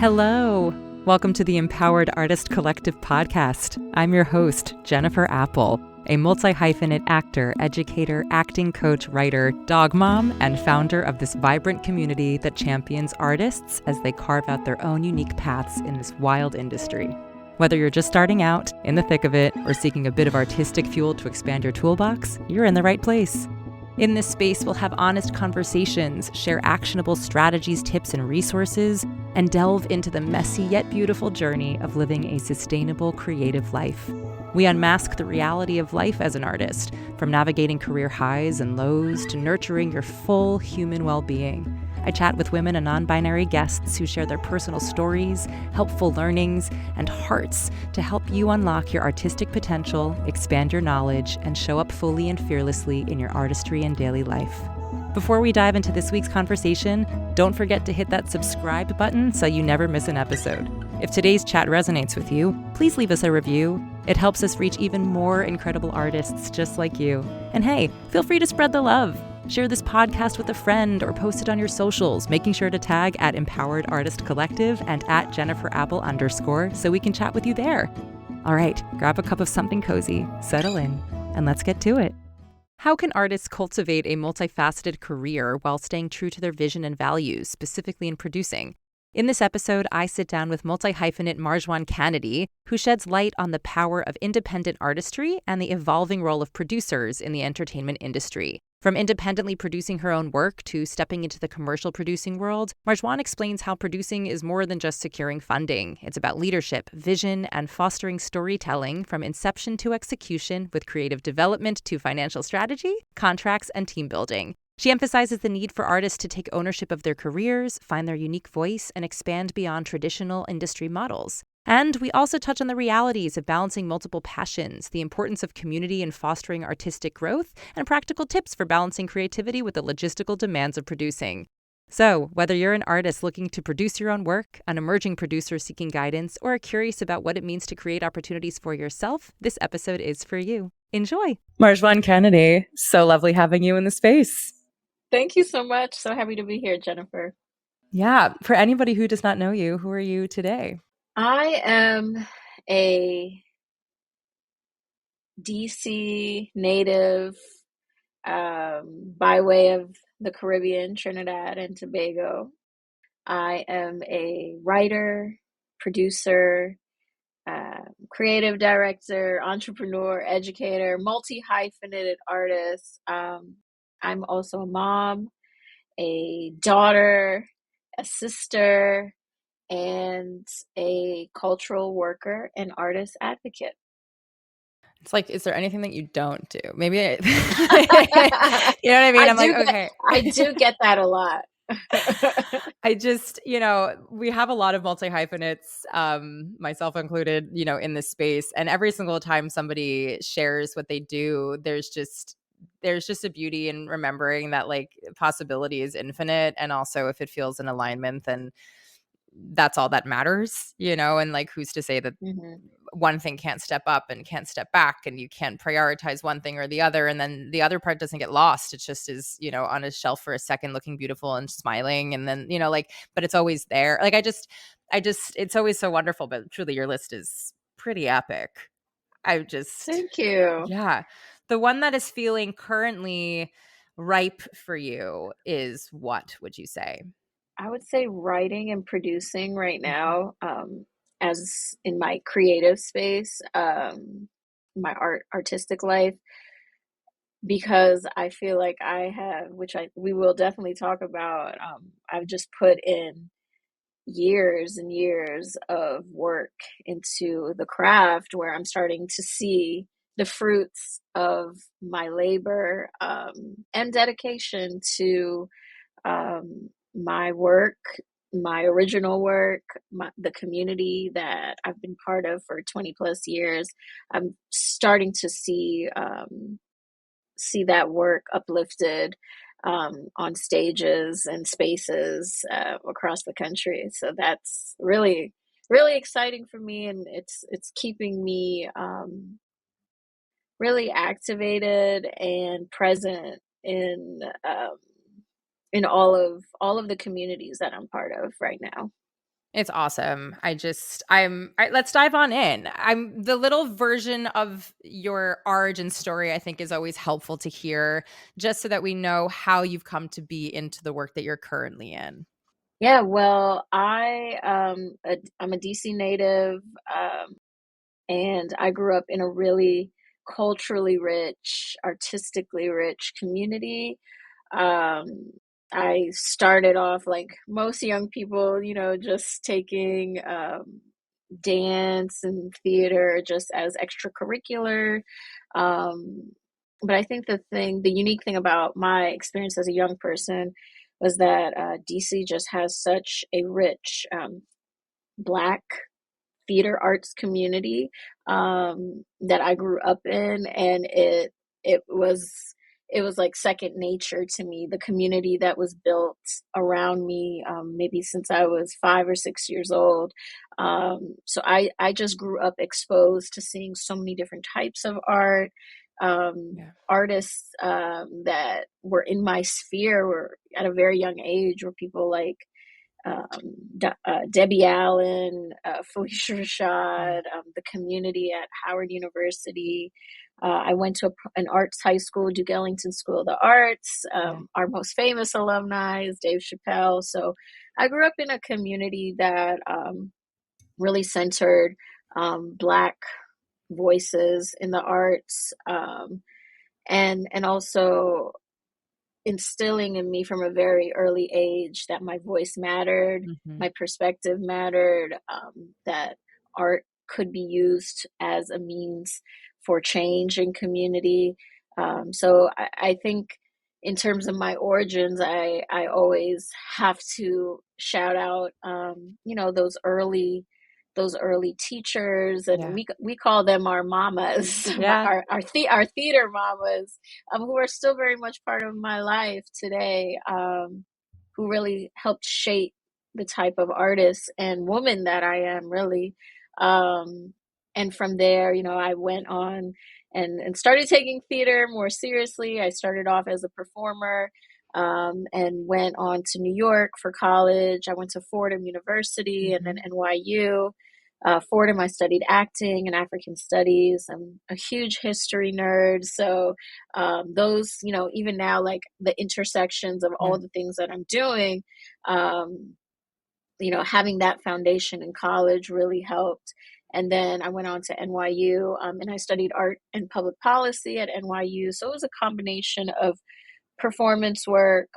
Hello. Welcome to the Empowered Artist Collective podcast. I'm your host, Jennifer Apple, a multi-hyphenate actor, educator, acting coach, writer, dog mom, and founder of this vibrant community that champions artists as they carve out their own unique paths in this wild industry. Whether you're just starting out, in the thick of it, or seeking a bit of artistic fuel to expand your toolbox, you're in the right place. In this space, we'll have honest conversations, share actionable strategies, tips, and resources, and delve into the messy yet beautiful journey of living a sustainable, creative life. We unmask the reality of life as an artist, from navigating career highs and lows to nurturing your full human well-being. I chat with women and non-binary guests who share their personal stories, helpful learnings, and hearts to help you unlock your artistic potential, expand your knowledge, and show up fully and fearlessly in your artistry and daily life. Before we dive into this week's conversation, don't forget to hit that subscribe button so you never miss an episode. If today's chat resonates with you, please leave us a review. It helps us reach even more incredible artists just like you. And hey, feel free to spread the love. Share this podcast with a friend or post it on your socials, making sure to tag at Empowered Artist Collective and at @JenniferApple_ so we can chat with you there. All right, grab a cup of something cozy, settle in, and let's get to it. How can artists cultivate a multifaceted career while staying true to their vision and values, specifically in producing? In this episode, I sit down with multi-hyphenate Marjuan Canady, who sheds light on the power of independent artistry and the evolving role of producers in the entertainment industry. From independently producing her own work to stepping into the commercial producing world, Marjuan explains how producing is more than just securing funding. It's about leadership, vision, and fostering storytelling from inception to execution, with creative development to financial strategy, contracts, and team building. She emphasizes the need for artists to take ownership of their careers, find their unique voice, and expand beyond traditional industry models. And we also touch on the realities of balancing multiple passions, the importance of community in fostering artistic growth, and practical tips for balancing creativity with the logistical demands of producing. So, whether you're an artist looking to produce your own work, an emerging producer seeking guidance, or curious about what it means to create opportunities for yourself, this episode is for you. Enjoy! Marjuan Canady, so lovely having you in the space. Thank you so much. So happy to be here, Jennifer. Yeah, for anybody who does not know you, who are you today? I am a DC native by way of the Caribbean, Trinidad and Tobago. I am a writer, producer, creative director, entrepreneur, educator, multi-hyphenated artist. I'm also a mom, a daughter, a sister, and a cultural worker and artist advocate. It's like, is there anything that you don't do? Maybe, you know what I mean? I do get that a lot. I just, we have a lot of multi-hyphenates, myself included, in this space. And every single time somebody shares what they do, there's just a beauty in remembering that like possibility is infinite. And also if it feels in alignment, then that's all that matters, and like, who's to say that one thing can't step up and can't step back, and you can't prioritize one thing or the other, and then the other part doesn't get lost. It just is, on a shelf for a second looking beautiful and smiling, and then, but it's always there. Like, I just, it's always so wonderful. But truly, your list is pretty epic. Thank you. Yeah. The one that is feeling currently ripe for you is what, would you say? I would say writing and producing right now, as in my creative space, my artistic life, because I feel like I have, we will definitely talk about, I've just put in years and years of work into the craft, where I'm starting to see the fruits of my labor, and dedication to my work, my original work, the community that I've been part of for 20 plus years. I'm starting to see that work uplifted on stages and spaces across the country. So that's really, really exciting for me, and it's keeping me really activated and present in all of the communities that I'm part of right now. It's awesome. Let's dive on in. I'm the little version of your origin story, I think, is always helpful to hear, just so that we know how you've come to be into the work that you're currently in. Yeah, well, I'm a DC native, and I grew up in a really culturally rich, artistically rich community. Um, I started off like most young people, just taking dance and theater just as extracurricular. Um, but I think the unique thing about my experience as a young person was that DC just has such a rich Black theater arts community that I grew up in, and it was it was like second nature to me. The community that was built around me, maybe since I was 5 or 6 years old. So I just grew up exposed to seeing so many different types of art. Yeah. Artists that were in my sphere were at a very young age were people like Debbie Allen, Felicia Yeah. Rashad, the community at Howard University. I went to an arts high school, Duke Ellington School of the Arts. Yeah. Our most famous alumni is Dave Chappelle. So I grew up in a community that really centered Black voices in the arts, and also instilling in me from a very early age that my voice mattered, Mhm. my perspective mattered, that art could be used as a means for change in community. So I think in terms of my origins, I always have to shout out, those early teachers, and Yeah. we call them our mamas, Yeah. our theater mamas, who are still very much part of my life today, who really helped shape the type of artist and woman that I am, really. Um, and from there, I went on and started taking theater more seriously. I started off as a performer, and went on to New York for college. I went to Fordham University and then Mhm. NYU. Fordham, I studied acting and African studies. I'm a huge history nerd. So those, even now, like the intersections of Yeah. all the things that I'm doing, um, having that foundation in college really helped. And then I went on to NYU, and I studied art and public policy at NYU. So it was a combination of performance work,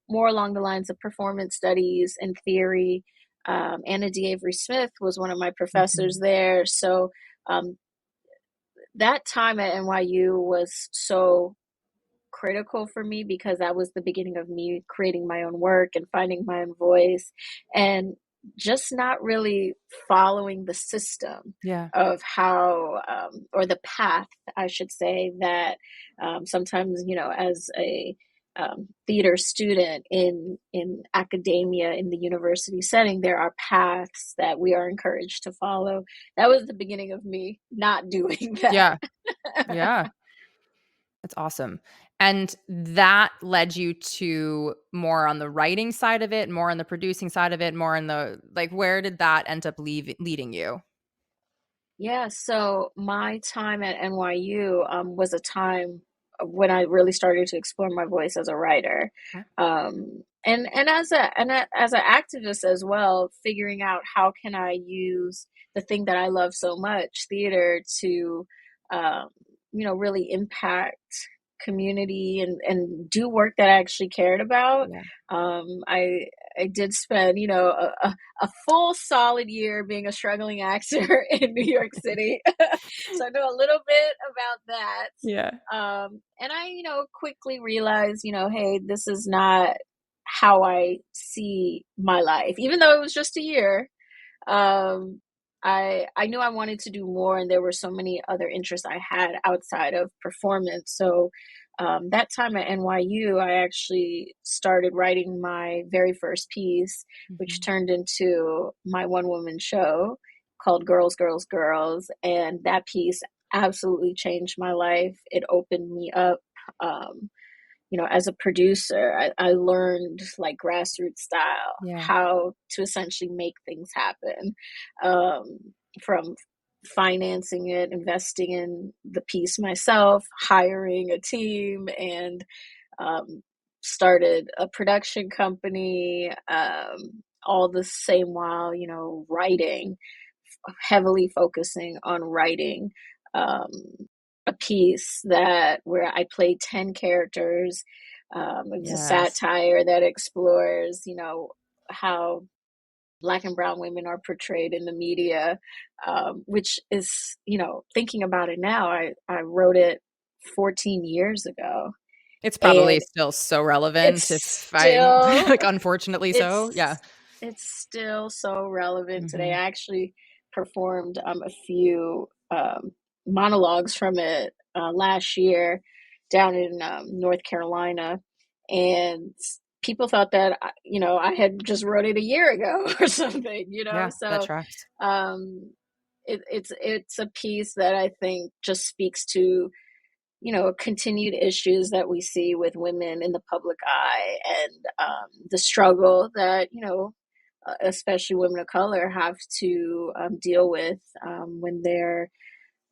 more along the lines of performance studies and theory. Anna D. Avery Smith was one of my professors Mhm. there. So um, that time at NYU was so critical for me because that was the beginning of me creating my own work and finding my own voice, and just not really following the system Yeah. of how, or the path, I should say, that sometimes, as a theater student in academia, in the university setting, there are paths that we are encouraged to follow. That was the beginning of me not doing that. Yeah. Yeah. That's awesome. And that led you to more on the writing side of it, more on the producing side of it, more on the like, where did that end up leading you? Yeah, so my time at NYU was a time when I really started to explore my voice as a writer, Okay. and as an activist as well, figuring out how can I use the thing that I love so much, theater, to um, really impact community and do work that I actually cared about. Yeah. I did spend, a full solid year being a struggling actor in New York City. So I know a little bit about that. Yeah. And I, quickly realized, hey, this is not how I see my life. Even though it was just a year, um, I knew I wanted to do more, and there were so many other interests I had outside of performance. So that time at NYU, I actually started writing my very first piece, which Mhm. turned into my one woman show called Girls, Girls, Girls. And that piece absolutely changed my life. It opened me up. Um, as a producer, I learned like grassroots style, Yeah. how to essentially make things happen, um, from financing it, investing in the piece myself, hiring a team, and um, started a production company, all the same while, writing, heavily focusing on writing um, a piece that where I played 10 characters. It was a Yes. satire that explores, how Black and brown women are portrayed in the media, which is, thinking about it now, I wrote it 14 years ago. It's probably And still so relevant it's if I'm still like, unfortunately so. Yeah. it's still so relevant today. Mhm. I actually performed a few monologues from it last year down in North Carolina, and people thought that I had just wrote it a year ago or something. Yeah, that So tracks. it's a piece that I think just speaks to continued issues that we see with women in the public eye, and the struggle that especially women of color have to deal with when they're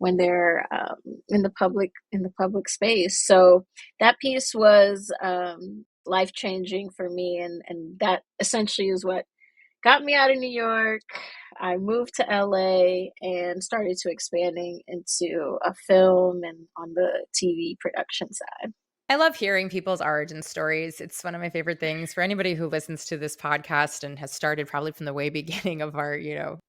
in the public space. So that piece was life changing for me, and that essentially is what got me out of New York. I moved to LA and started to expanding into a film and on the TV production side. I love hearing people's origin stories. It's one of my favorite things for anybody who listens to this podcast and has started probably from the way beginning of our,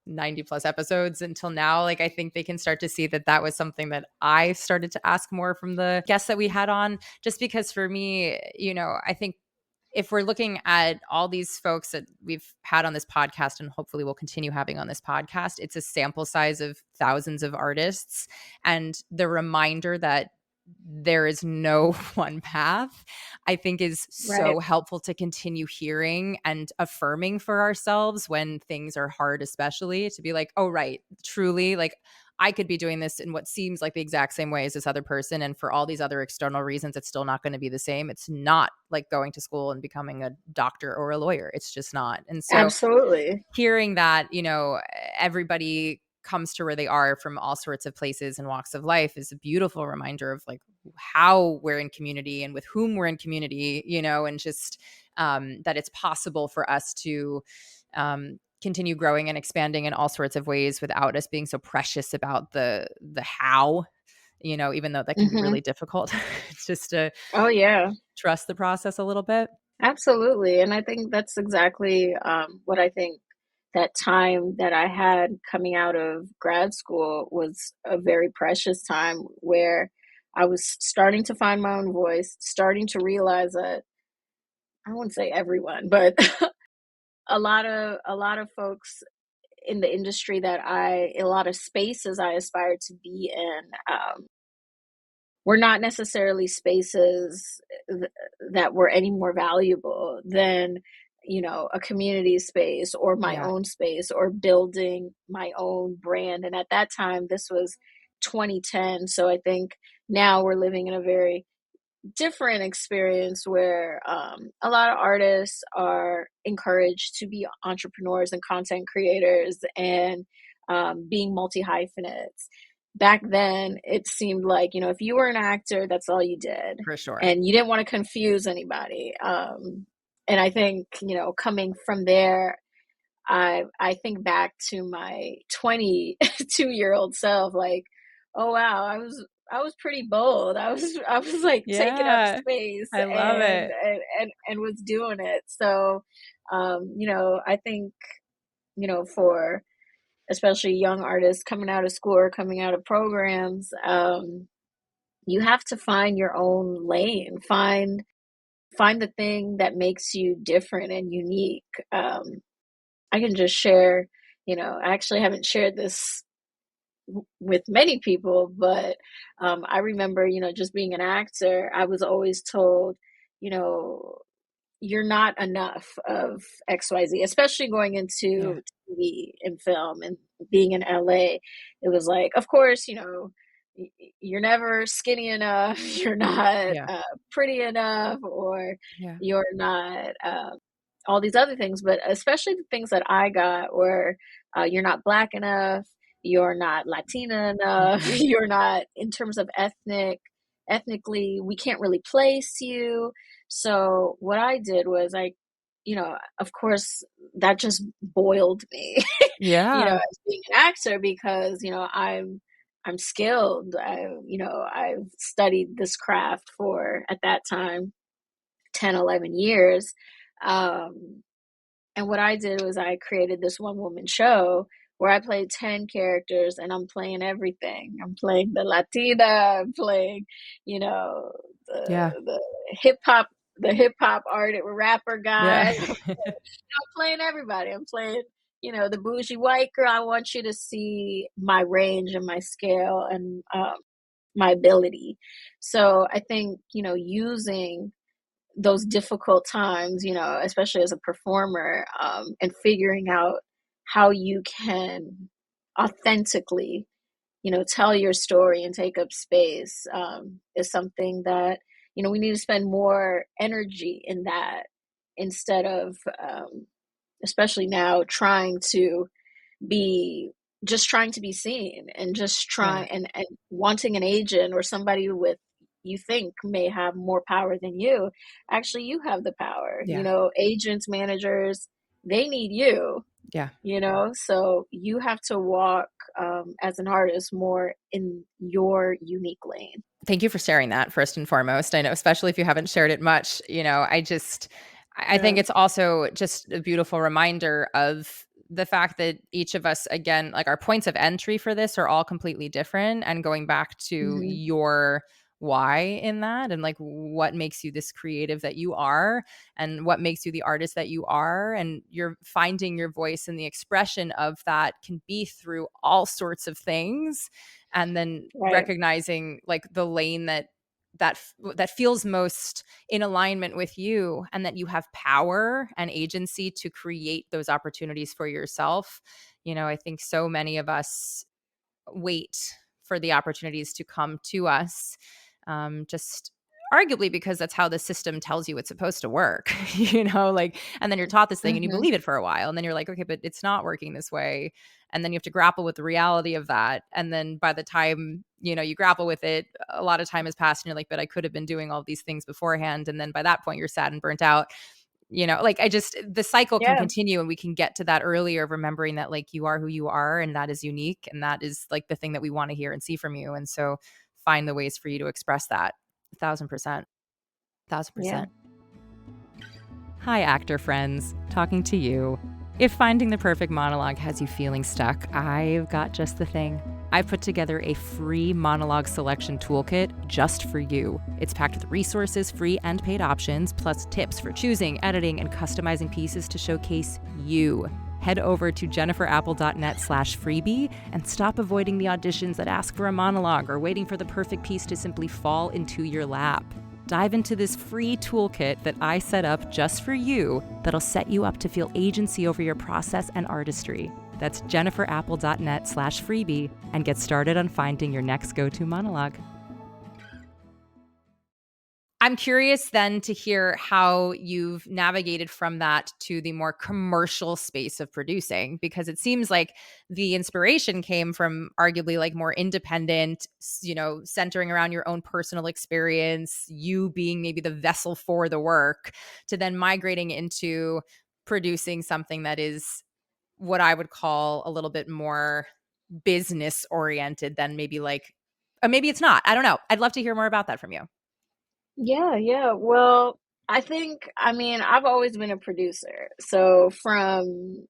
90 plus episodes until now. Like, I think they can start to see that that was something that I started to ask more from the guests that we had on, just because for me, I think if we're looking at all these folks that we've had on this podcast and hopefully we'll continue having on this podcast, it's a sample size of thousands of artists. And the reminder that there is no one path, I think is so Right. helpful to continue hearing and affirming for ourselves when things are hard, especially to be like, oh, right, truly, like I could be doing this in what seems like the exact same way as this other person. And for all these other external reasons, it's still not going to be the same. It's not like going to school and becoming a doctor or a lawyer. It's just not. And so Absolutely. hearing that, everybody comes to where they are from all sorts of places and walks of life is a beautiful reminder of like how we're in community and with whom we're in community, and just that it's possible for us to continue growing and expanding in all sorts of ways without us being so precious about the how, even though that can be Hmm. really difficult. It's just to Oh yeah. trust the process a little bit. Absolutely. And I think that's exactly what I think that time that I had coming out of grad school was a very precious time where I was starting to find my own voice, starting to realize that I wouldn't say everyone, but a lot of folks in the industry a lot of spaces I aspire to be in, were not necessarily spaces that were any more valuable than a community space or my Yeah. own space or building my own brand. And at that time, this was 2010, so I think now we're living in a very different experience where a lot of artists are encouraged to be entrepreneurs and content creators, and being multi-hyphenates. Back then, it seemed like, if you were an actor, that's all you did. For sure. And you didn't want to confuse anybody. And I think, coming from there, I think back to my 22-year-old self, like, oh wow, I was pretty bold. I was like taking up Yeah. space I love and it. and was doing it. So, I think, for especially young artists coming out of school or coming out of programs, you have to find your own lane, find the thing that makes you different and unique. I can just share, I actually haven't shared this with many people, but I remember, just being an actor, I was always told, you know, you're not enough of XYZ, especially going Yeah. into TV and film and being in LA. It was like, of course, you're never skinny enough, you're not Yeah. pretty enough, or Yeah. you're not all these other things. But especially the things that I got were you're not black enough, you're not Latina enough, Mhm. you're not in terms of ethnically, we can't really place you. So what I did was of course, that just boiled me, Yeah. as being an actor because, I'm skilled. I've studied this craft for, at that time, 10, 11 years. Um, and what I did was I created this one woman show where I played 10 characters and I'm playing everything. I'm playing the Latina, I'm playing, you know, Yeah. the hip hop, the hip hop artist, rapper Yeah. guy. I'm playing everybody. I'm playing, the bougie white girl. I want you to see my range and my scale and my ability. So I think, using those difficult times, especially as a performer, and figuring out how you can authentically, tell your story and take up space, is something that, we need to spend more energy in that instead of, especially now, be trying to be seen and just Yeah. and wanting an agent or somebody with you think may have more power than you. Actually, you have the power. Yeah. Agents, managers, they need you. Yeah. So you have to walk, as an artist, more in your unique lane. Thank you for sharing that first and foremost. I know, especially if you haven't shared it much, I think Yeah. it's also just a beautiful reminder of the fact that each of us, again, like our points of entry for this are all completely different. And going back to Hmm. your why in that and like what makes you this creative that you are and what makes you the artist that you are. And you're finding your voice and the expression of that can be through all sorts of things and then Right. recognizing like the lane that feels most in alignment with you and that you have power and agency to create those opportunities for yourself. I think so many of us wait for the opportunities to come to us, just arguably because that's how the system tells you it's supposed to work, like, and then you're taught this thing and you Hmm. believe it for a while. And then you're like, okay, but it's not working this way. And then you have to grapple with the reality of that. And then by the time, you grapple with it, a lot of time has passed and you're like, but I could have been doing all these things beforehand. And then by that point, you're sad and burnt out. Like the cycle can Yeah. continue and we can get to that earlier of remembering that like you are who you are and that is unique and that is like the thing that we want to hear and see from you. And so find the ways for you to express that. 1,000%. Yeah. 1,000%. Hi, actor friends. Talking to you. If finding the perfect monologue has you feeling stuck, I've got just the thing. I've put together a free monologue selection toolkit just for you. It's packed with resources, free and paid options, plus tips for choosing, editing, and customizing pieces to showcase you. Head over to jenniferapple.net/freebie and stop avoiding the auditions that ask for a monologue or waiting for the perfect piece to simply fall into your lap. Dive into this free toolkit that I set up just for you that'll set you up to feel agency over your process and artistry. That's jenniferapple.net/freebie and get started on finding your next go-to monologue. I'm curious then to hear how you've navigated from that to the more commercial space of producing, because it seems like the inspiration came from arguably like more independent, centering around your own personal experience, you being maybe the vessel for the work, to then migrating into producing something that is what I would call a little bit more business oriented than maybe like, maybe it's not. I don't know. I'd love to hear more about that from you. Yeah, yeah. Well, I mean, I've always been a producer. So from,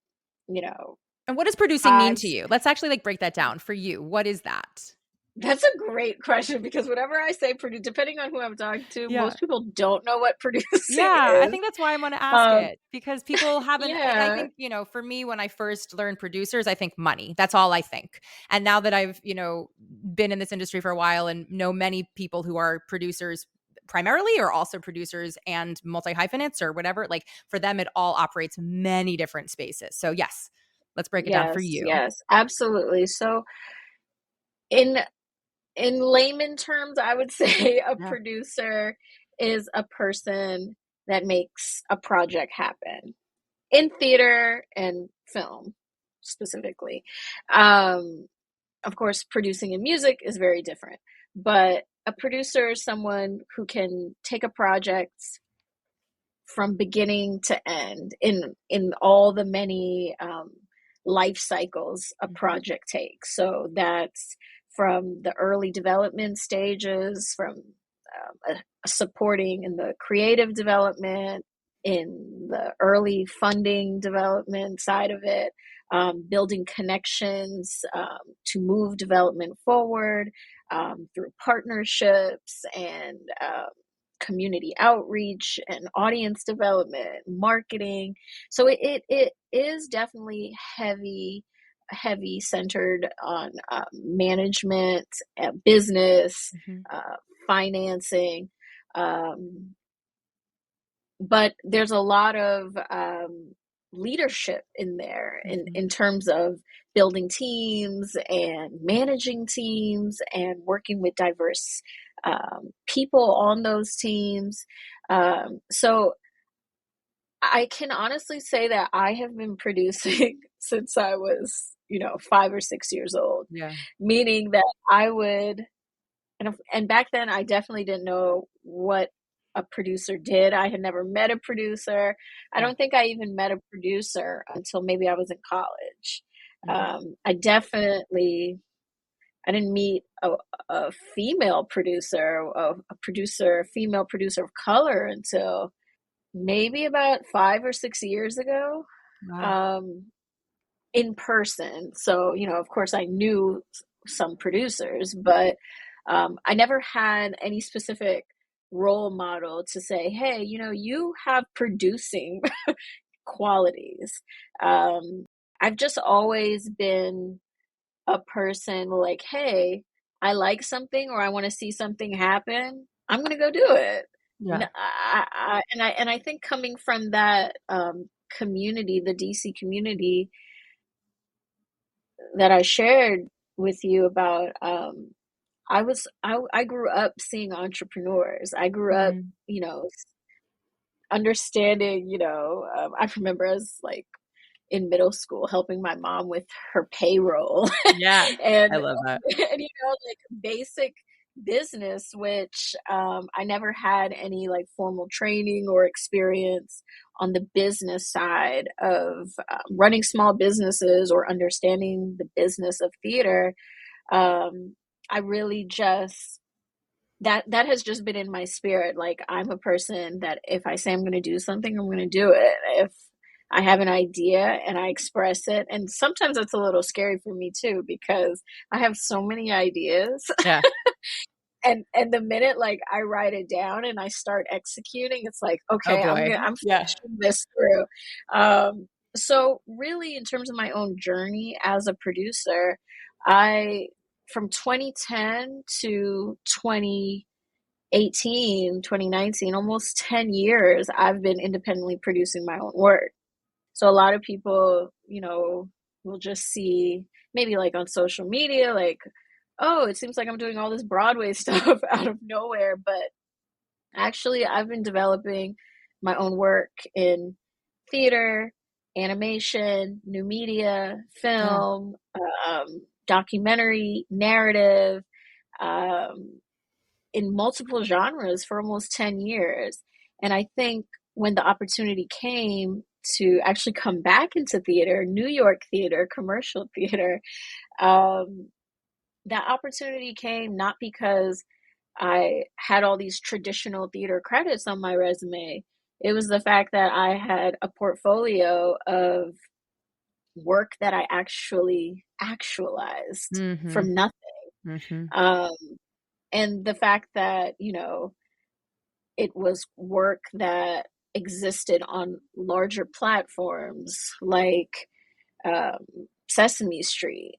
you know, And what does producing mean to pods, you? Let's actually like break that down for you. What is that? that's a great question because whenever I say produce, depending on who I'm talking to, Yeah. most people don't know what producing Yeah, I is. think that's why I want to ask Um, it because people haven't. I yeah, think, for me, when I first learned producers, I think money. That's all I think. And now that I've, been in this industry for a while and know many people who are producers primarily or also producers and multi hyphenates or whatever, like for them, it all operates many different spaces. So, yes, let's break it down for yes, you. yes, absolutely. So in in layman terms, I would say a Yeah. producer is a person that makes a project happen in theater and film specifically. Of course, producing in music is very different, but a producer is someone who can take a project from beginning to end in all the many life cycles a Mhm. project takes. So that's from the early development stages, from supporting in the creative development, in the early funding development side of it, building connections to move development forward through partnerships and community outreach and audience development, marketing. So it is definitely heavy centered on management, business, Mhm. financing. Um, but there's a lot of leadership in there Mhm. in terms of building teams and managing teams and working with diverse people on those teams. So I can honestly say that I have been producing since I was, 5 or 6 years old, Yeah. meaning that I would and back then, I definitely didn't know what a producer did. I had never met a producer. I Yeah. don't think I even met a producer until maybe I was in college. Mhm. I didn't meet a female producer, female producer of color until maybe about 5 or 6 years ago. Wow. Um, in person. So, of course, I knew some producers, but I never had any specific role model to say, hey, you have producing qualities. I've just always been a person like, hey, I like something or I want to see something happen. I'm going to go do it. Yeah. And I think coming from that community, the DC community, that I shared with you about, I grew up seeing entrepreneurs. I grew up, Mm. understanding, I remember as like in middle school helping my mom with her payroll Yeah. and, I love that. like basic business, which I never had any like formal training or experience on the business side of running small businesses or understanding the business of theater. I really just that has just been in my spirit. Like I'm a person that if I say I'm going to do something, I'm going to do it. If I have an idea and I express it, and sometimes it's a little scary for me too because I have so many ideas Yeah. and the minute like I write it down and I start executing, it's like, Oh okay, boy. I'm Yeah. finishing this through. So really in terms of my own journey as a producer, I from 2010 to 2018, 2019, almost 10 years, I've been independently producing my own work. So a lot of people, will just see maybe like on social media, like, oh, it seems like I'm doing all this Broadway stuff out of nowhere. But actually, I've been developing my own work in theater, animation, new media, Yeah. film, documentary, narrative, um, in multiple genres for almost 10 years. And I think when the opportunity came to actually come back into theater, New York theater, commercial theater, um, that opportunity came not because I had all these traditional theater credits on my resume. It was the fact that I had a portfolio of work that I actually actualized Mhm. from nothing. Mhm. Um, and the fact that, it was work that existed on larger platforms like um, Sesame Street,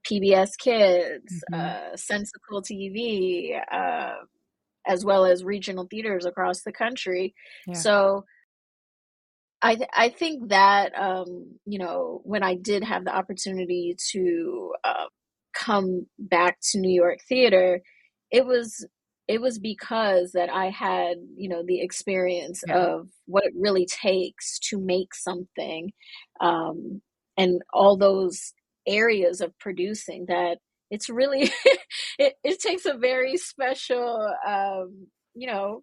PBS Kids, Mhm. Sensical TV, as well as regional theaters across the country. Yeah. So I think that when I did have the opportunity to come back to New York theater, it was because that I had, the experience Yeah. of what it really takes to make something, um, and all those areas of producing that it's really it takes a very special, you know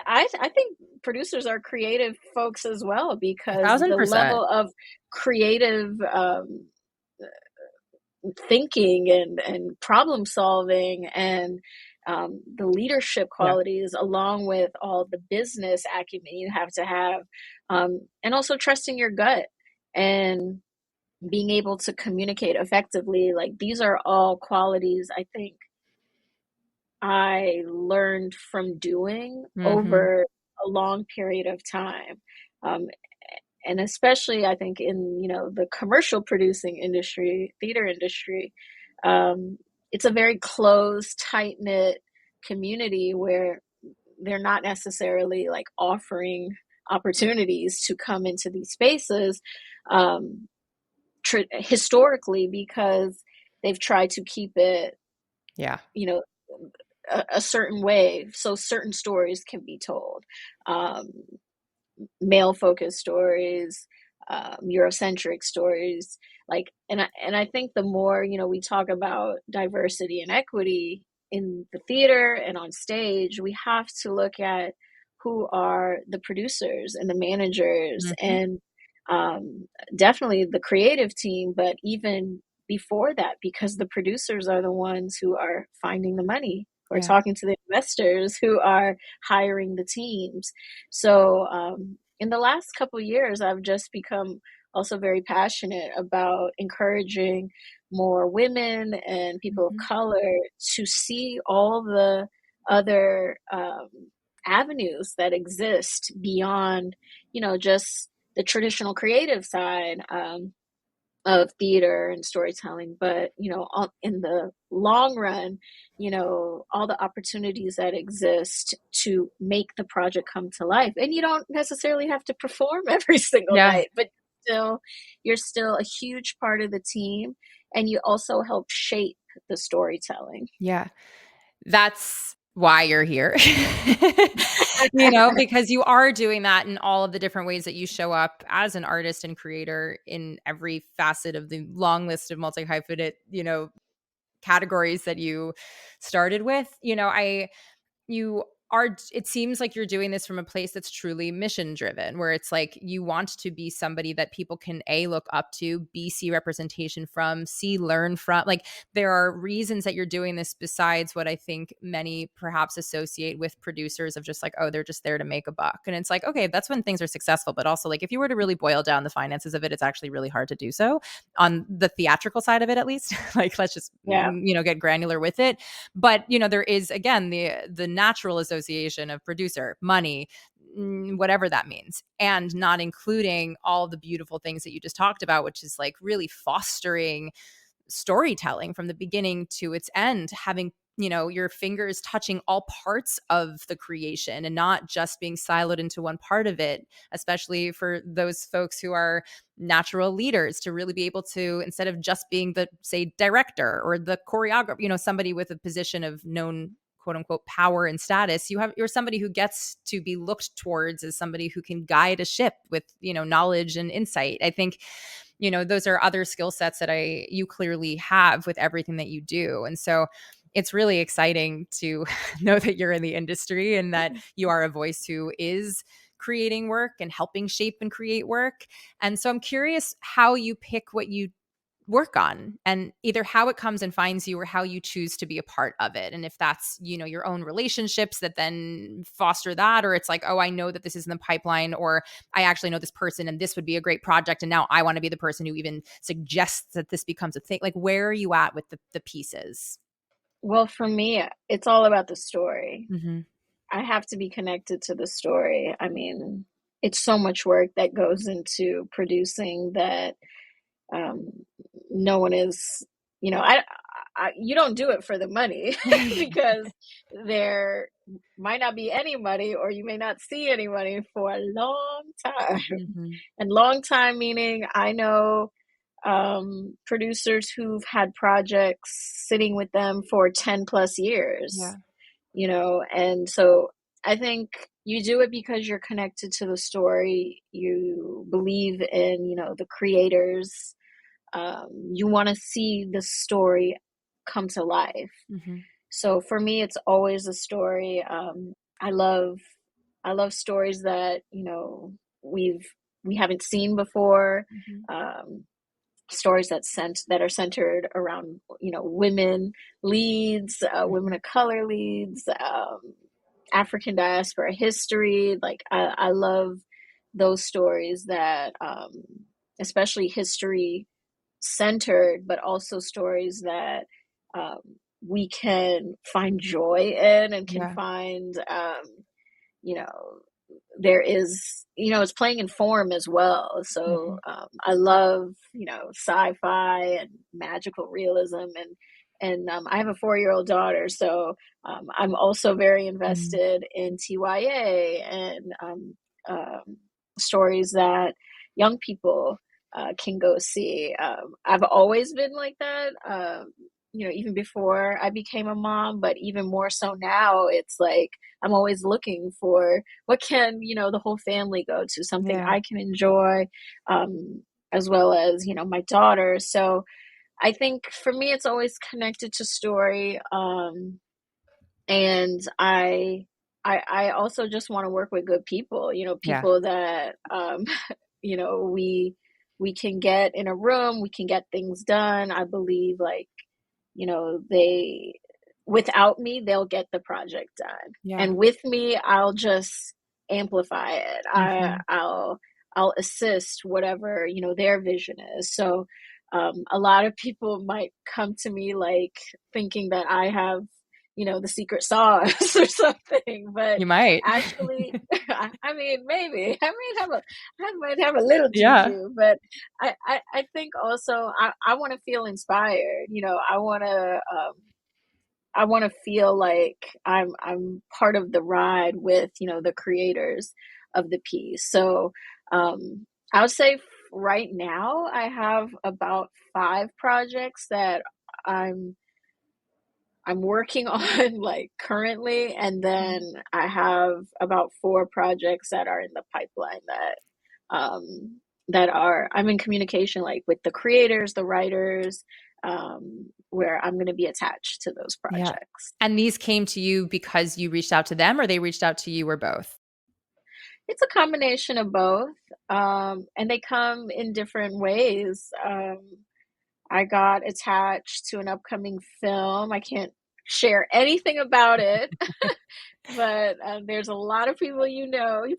I think producers are creative folks as well, because the 1,000%. level of creative, thinking and problem solving, and the leadership Yeah. qualities, along with all the business acumen you have to have, and also trusting your gut and being able to communicate effectively. Like, these are all qualities I think I learned from doing Mm-hmm. over a long period of time. Um, and especially I think in, the commercial producing industry, theater industry, um, it's a very closed, tight knit community where they're not necessarily like offering opportunities to come into these spaces, um, historically, because they've tried to keep it, Yeah. you know, a certain way so certain stories can be told. Um, Male focused stories, Eurocentric stories, like, and I think the more, we talk about diversity and equity in the theater and on stage, we have to look at who are the producers and the managers, Mm-hmm. and um, definitely the creative team, but even before that, because the producers are the ones who are finding the money, who are Yeah. talking to the investors, who are hiring the teams. So in the last couple of years, I've just become also very passionate about encouraging more women and people of Mm-hmm. color to see all the other, avenues that exist beyond, just the traditional creative side, of theater and storytelling, but in the long run, all the opportunities that exist to make the project come to life. And you don't necessarily have to perform every single Yeah. night, but still, you're still a huge part of the team, and you also help shape the storytelling. Yeah. That's why you're here. Because you are doing that in all of the different ways that you show up as an artist and creator in every facet of the long list of multi-hyphenate, categories that you started with. You are it seems like you're doing this from a place that's truly mission driven, where it's like you want to be somebody that people can look up to, b see representation from, see learn from. Like, there are reasons that you're doing this besides what I think many perhaps associate with producers of just like, oh, they're just there to make a buck. And it's like, okay, that's when things are successful, but also, like, if you were to really boil down the finances of it, it's actually really hard to do so on the theatrical side of it, at least. Like, let's just Yeah. get granular with it. But there is, again, the natural association of producer, money, whatever that means, and not including all the beautiful things that you just talked about, which is like really fostering storytelling from the beginning to its end, having your fingers touching all parts of the creation and not just being siloed into one part of it, especially for those folks who are natural leaders, to really be able to, instead of just being the, say, director or the choreographer, somebody with a position of known quote unquote power and status, you're somebody who gets to be looked towards as somebody who can guide a ship with knowledge and insight. I think those are other skill sets that you clearly have with everything that you do. And so it's really exciting to know that you're in the industry and that you are a voice who is creating work and helping shape and create work. And so I'm curious how you pick what you work on, and either how it comes and finds you or how you choose to be a part of it. And if that's, your own relationships that then foster that, or it's like, oh, I know that this is in the pipeline, or I actually know this person and this would be a great project, and now I want to be the person who even suggests that this becomes a thing. Like, where are you at with the pieces? Well, for me, it's all about the story. Mm-hmm. I have to be connected to the story. I mean, it's so much work that goes into producing that, um, no one is, you don't do it for the money, because there might not be any money, or you may not see any money for a long time. Mm-hmm. And long time meaning, I know, producers who've had projects sitting with them for 10 plus years, Yeah. and so I think you do it because you're connected to the story, you believe in, the creators, you want to see the story come to life. Mm-hmm. So for me, it's always a story. I love I love stories that we haven't seen before. Mm-hmm. Um, Stories that are centered around women leads, women Mm-hmm. of color leads, African diaspora history. Like I love those stories that, especially history centered, but also stories that, um, we can find joy in and can Yeah. find, you know, there is, it's playing in form as well. Mm-hmm. So I love, sci-fi and magical realism, and I have a 4-year-old daughter, so I'm also very Mm-hmm. invested in TYA and stories that young people can go see. I've always been like that. Even before I became a mom, but even more so now, it's like I'm always looking for what can, the whole family go to, something Yeah. I can enjoy, as well as, my daughter. So I think for me, it's always connected to story. And I also just want to work with good people, Yeah. people that, you know, we, we can get in a room, we can get things done. I believe, like, they, without me, they'll get the project done, Yeah. and with me, I'll just amplify it. Mm-hmm. I'll assist whatever their vision is. So a lot of people might come to me like thinking that I have the secret sauce or something, but You might. actually, I mean, maybe I might have a little Yeah. juju, but I think also I want to feel inspired. I want to feel like I'm part of the ride with the creators of the piece. So I would say right now I have about 5 projects that I'm I'm working on, like, currently, and then I have about 4 projects that are in the pipeline that are I'm in communication, like, with the creators, the writers, where I'm gonna be attached to those Yeah. projects. And these came to you because you reached out to them, or they reached out to you, or both? It's a combination of both, and they come in different ways. I got attached to an upcoming film. I can't share anything about it, but there's a lot of people you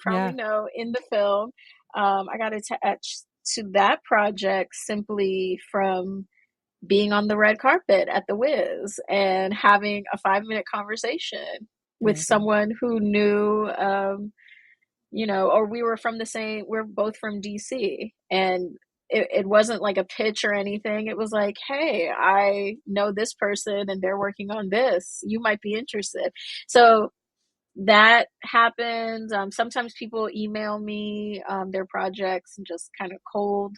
probably Yeah. know in the film. I got attached to that project simply from being on the red carpet at the Wiz and having a 5-minute conversation with Amazing. someone who knew, or we're both from DC, and it wasn't like a pitch or anything. It was like, hey, I know this person and they're working on this. You might be interested. So that happens. Sometimes people email me their projects and just kind of cold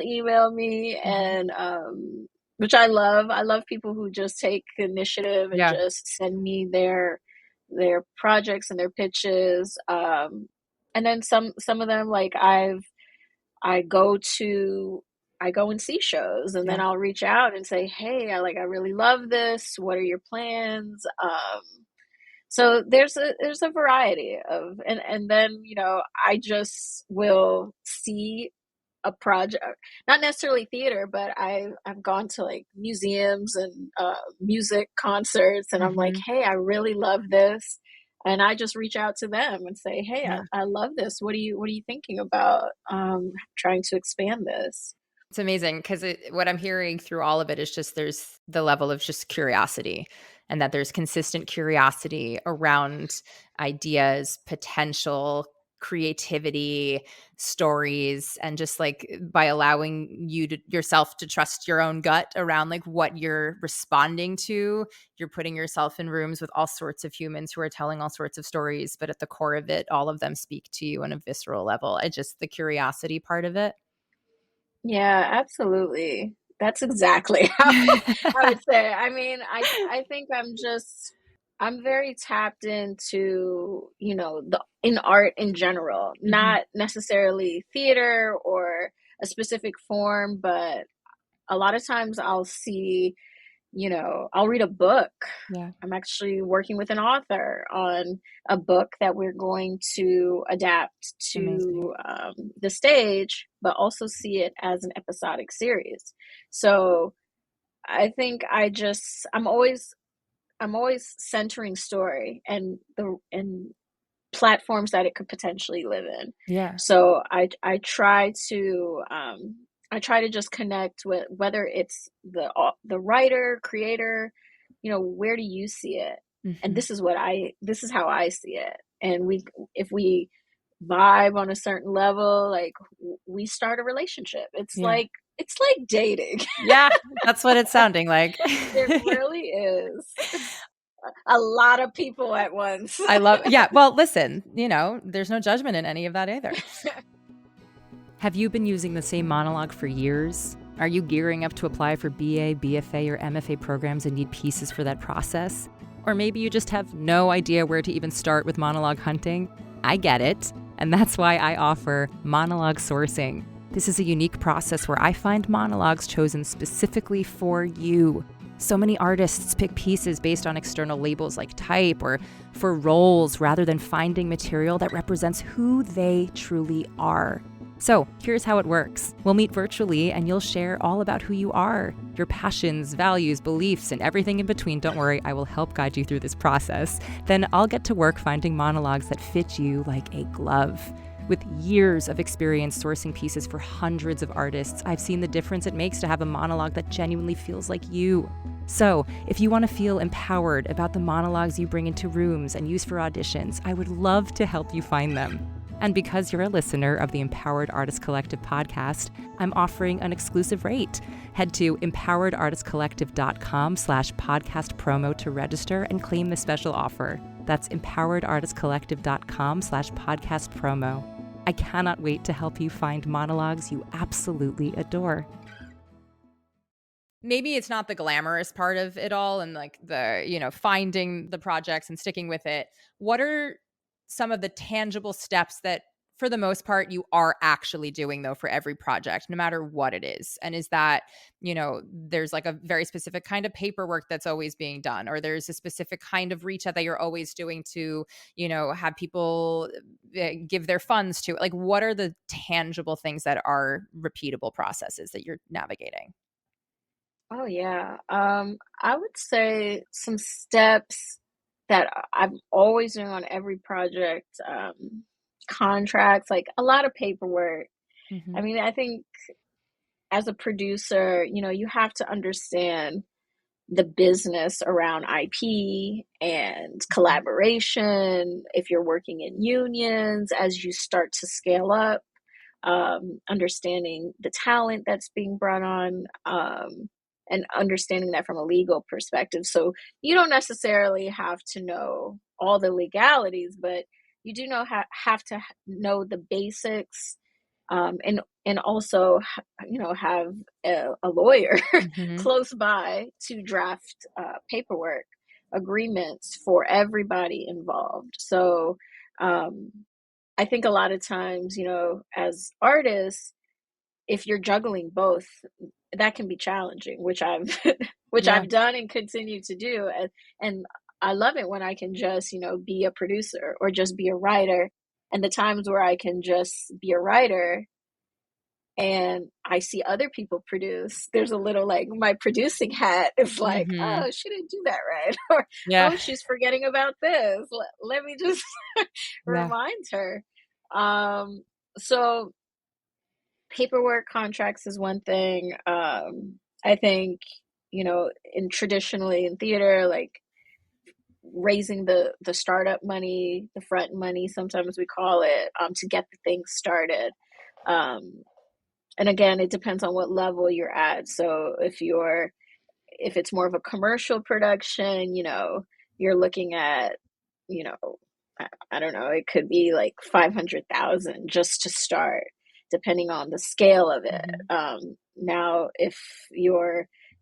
email me, Mhm. and which I love. I love people who just take initiative and Yeah. just send me their projects and their pitches. And then some of them, like, I go to I go and see shows, and then Yeah. I'll reach out and say, hey, I really love this. What are your plans? So there's a variety of, and then I just will see a project, not necessarily theater, but I've gone to, like, museums and music concerts, and I'm like, Mhm. hey, I really love this, and I just reach out to them and say, hey, Yeah. I love this. What are you thinking about trying to expand this? It's amazing because what I'm hearing through all of it is just there's the level of just curiosity, and that there's consistent curiosity around ideas, potential, creativity, stories, and just like by allowing you to yourself to trust your own gut around like what you're responding to, you're putting yourself in rooms with all sorts of humans who are telling all sorts of stories, but at the core of it, all of them speak to you on a visceral level. I just the curiosity part of it. Yeah, absolutely. That's exactly how I would say. I mean, I think I'm very tapped into, the in art in general, Hmm. not necessarily theater or a specific form, but a lot of times I'll read a book. Yeah. I'm actually working with an author on a book that we're going to adapt Amazing. to the stage, but also see it as an episodic series. So I think I'm always centering story and platforms that it could potentially live in. Yeah. So I try to just connect with whether it's the writer, creator, where do you see it? And Hmm. this is how I see it. And if we vibe on a certain level, like we start a relationship. Yeah. It's like dating. Yeah. That's what it's sounding like. It really is. A lot of people at once. I love, yeah. Well, listen, there's no judgment in any of that either. Have you been using the same monologue for years? Are you gearing up to apply for BA, BFA, or MFA programs and need pieces for that process? Or maybe you just have no idea where to even start with monologue hunting? I get it, and that's why I offer monologue sourcing. This is a unique process where I find monologues chosen specifically for you. So many artists pick pieces based on external labels like type or for roles rather than finding material that represents who they truly are. So here's how it works. We'll meet virtually and you'll share all about who you are, your passions, values, beliefs, and everything in between. Don't worry, I will help guide you through this process. Then I'll get to work finding monologues that fit you like a glove. With years of experience sourcing pieces for hundreds of artists, I've seen the difference it makes to have a monologue that genuinely feels like you. So, if you want to feel empowered about the monologues you bring into rooms and use for auditions, I would love to help you find them. And because you're a listener of the Empowered Artist Collective podcast, I'm offering an exclusive rate. Head to empoweredartistcollective.com/podcast promo to register and claim the special offer. That's empoweredartistcollective.com/podcast promo. I cannot wait to help you find monologues you absolutely adore. Maybe it's not the glamorous part of it all and like the, finding the projects and sticking with it. What are some of the tangible steps that for the most part you are actually doing though for every project, no matter what it is? And is that, there's like a very specific kind of paperwork that's always being done, or there's a specific kind of reach out that you're always doing to, have people give their funds to? Like, what are the tangible things that are repeatable processes that you're navigating? Oh yeah. I would say some steps that I'm always doing on every project, contracts, like a lot of paperwork. I Mhm. mean, I think as a producer, you have to understand the business around IP and Mhm. collaboration. If you're working in unions, as you start to scale up, understanding the talent that's being brought on, and understanding that from a legal perspective. So you don't necessarily have to know all the legalities, but you do have to know the basics, and also have a lawyer Mhm. close by to draft paperwork agreements for everybody involved. So um, I think a lot of times, as artists, if you're juggling both, that can be challenging, which I've which Yeah. I've done and continue to do. And I love it when I can just, be a producer or just be a writer. And the times where I can just be a writer and I see other people produce, there's a little like my producing hat is like, Mhm. oh, she didn't do that right. Or, Yeah. oh, she's forgetting about this. Let me just Yeah. remind her. Um, so paperwork contracts is one thing. I think, in traditionally in theater, like raising the startup money, the front money, sometimes we call it, to get the thing started. Um, and again, it depends on what level you're at. So if it's more of a commercial production, you're looking at, you know, I don't know, it could be like 500,000 just to start. depending on the scale of it. Mm-hmm. Now, if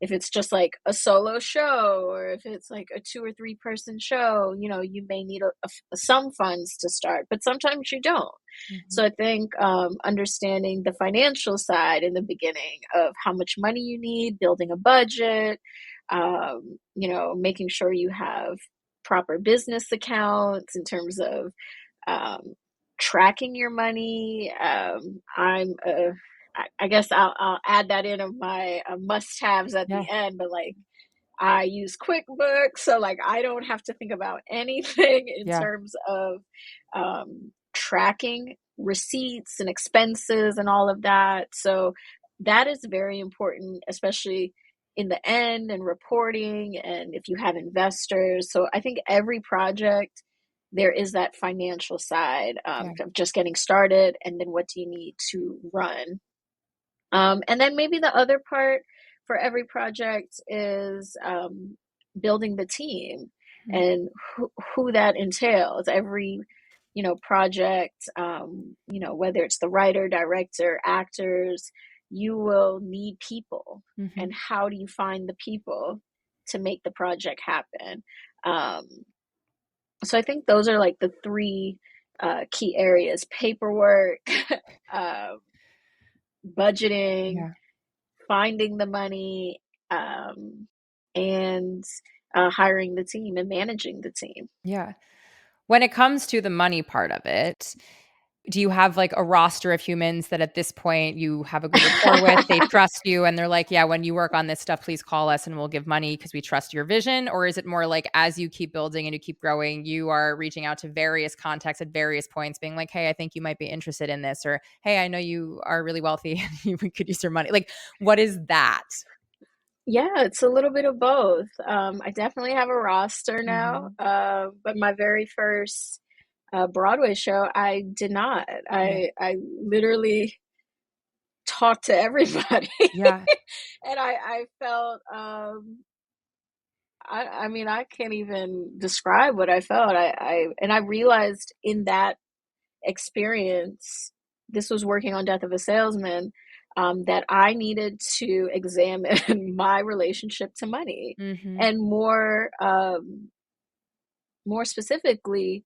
it's just like a solo show, or if it's like a 2 or 3 person show, you may need some funds to start, but sometimes you don't. Mm-hmm. So I think understanding the financial side in the beginning of how much money you need, building a budget, making sure you have proper business accounts in terms of tracking your money. I guess I'll add that in of my must-haves at Yeah. the end, but like I use QuickBooks, so like I don't have to think about anything in Yeah. terms of tracking receipts and expenses and all of that. So that is very important, especially in the end, and reporting, and if you have investors. So I think every project, there is that financial side of just getting started, and then what do you need to run. And then maybe the other part for every project is building the team, Mm-hmm. and who that entails. Every project, whether it's the writer, director, actors, you will need people. Mm-hmm. And how do you find the people to make the project happen? So I think those are like the 3 key areas: paperwork, budgeting, Yeah. finding the money, and hiring the team and managing the team. Yeah. When it comes to the money part of it, do you have like a roster of humans that at this point you have a good rapport with? They trust you and they're like, yeah, when you work on this stuff, please call us and we'll give money because we trust your vision? Or is it more like as you keep building and you keep growing, you are reaching out to various contacts at various points, being like, hey, I think you might be interested in this, or hey, I know you are really wealthy and we could use your money. Like, what is that? Yeah, it's a little bit of both. I definitely have a roster now, Mm-hmm. but my very first Broadway show, I did not. Yeah. I literally talked to everybody, Yeah. and I felt. I mean, I can't even describe what I felt. I realized in that experience, this was working on Death of a Salesman, that I needed to examine my relationship to money, Mm-hmm. and more specifically,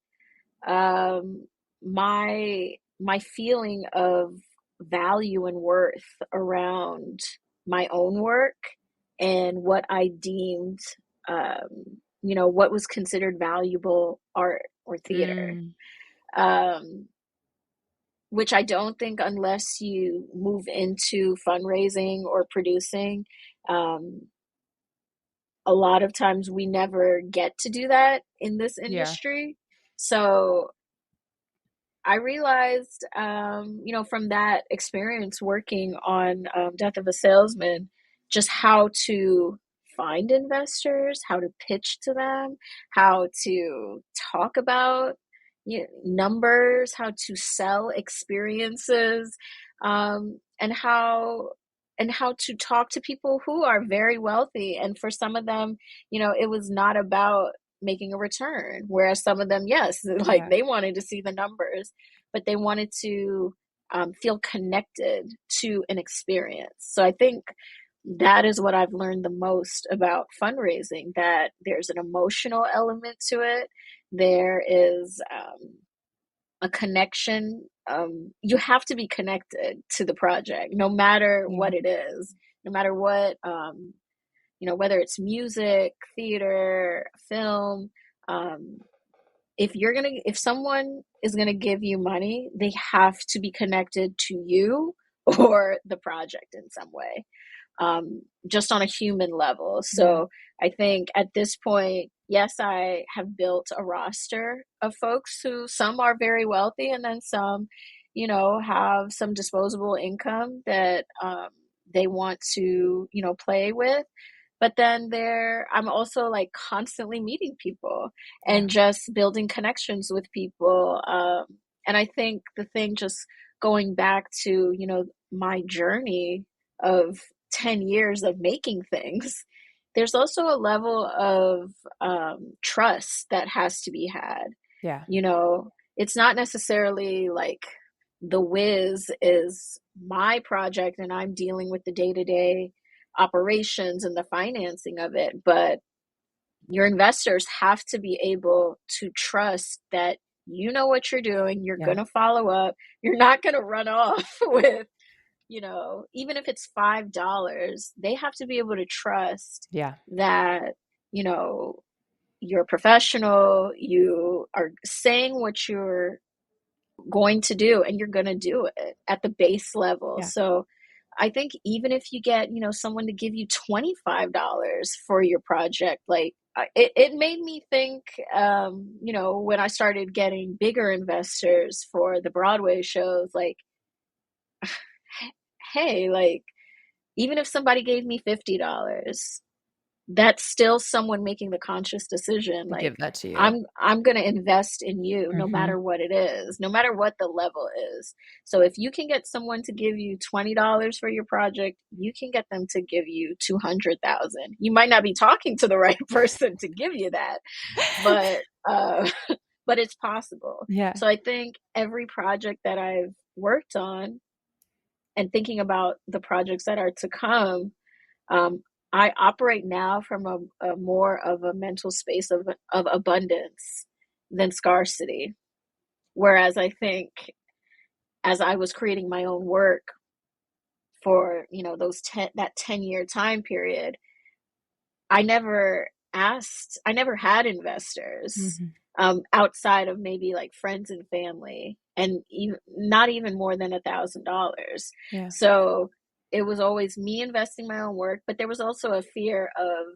um, my feeling of value and worth around my own work, and what I deemed, what was considered valuable art or theater. Mm. Um, which I don't think, unless you move into fundraising or producing, um, a lot of times we never get to do that in this Yeah. industry. So I realized, from that experience working on Death of a Salesman, just how to find investors, how to pitch to them, how to talk about numbers, how to sell experiences, and how to talk to people who are very wealthy. And for some of them, it was not about making a return, whereas some of them, yes, like Yeah. they wanted to see the numbers, but they wanted to feel connected to an experience. So I think that is what I've learned the most about fundraising, that there's an emotional element to it. There is a connection. You have to be connected to the project, no matter Yeah. what it is, no matter what, whether it's music, theater, film. Um, if someone is gonna give you money, they have to be connected to you or the project in some way, just on a human level. Yeah. So I think at this point, yes, I have built a roster of folks who, some are very wealthy, and then some, have some disposable income that they want to, play with. But then I'm also like constantly meeting people Yeah. and just building connections with people. And I think the thing, just going back to, my journey of 10 years of making things, there's also a level of trust that has to be had. Yeah. It's not necessarily like the whiz is my project and I'm dealing with the day-to-day operations and the financing of it. But your investors have to be able to trust that you know what you're doing, you're going to follow up, you're not going to run off with, even if it's $5, they have to be able to trust that, you're a professional, you are saying what you're going to do and you're going to do it at the base level. So I think even if you get, someone to give you $25 for your project, like it made me think, when I started getting bigger investors for the Broadway shows, like, hey, like, even if somebody gave me $50, that's still someone making the conscious decision. Like, give that to you. I'm going to invest in you no matter what it is, no matter what the level is. So if you can get someone to give you $20 for your project, you can get them to give you $200,000. You might not be talking to the right person to give you that, but it's possible. So I think every project that I've worked on and thinking about the projects that are to come, I operate now from a more of a mental space of abundance than scarcity. Whereas I think as I was creating my own work for, that 10-year time period, I never had investors outside of maybe like friends and family, and not even more than $1,000. So it was always me investing my own work, but there was also a fear of,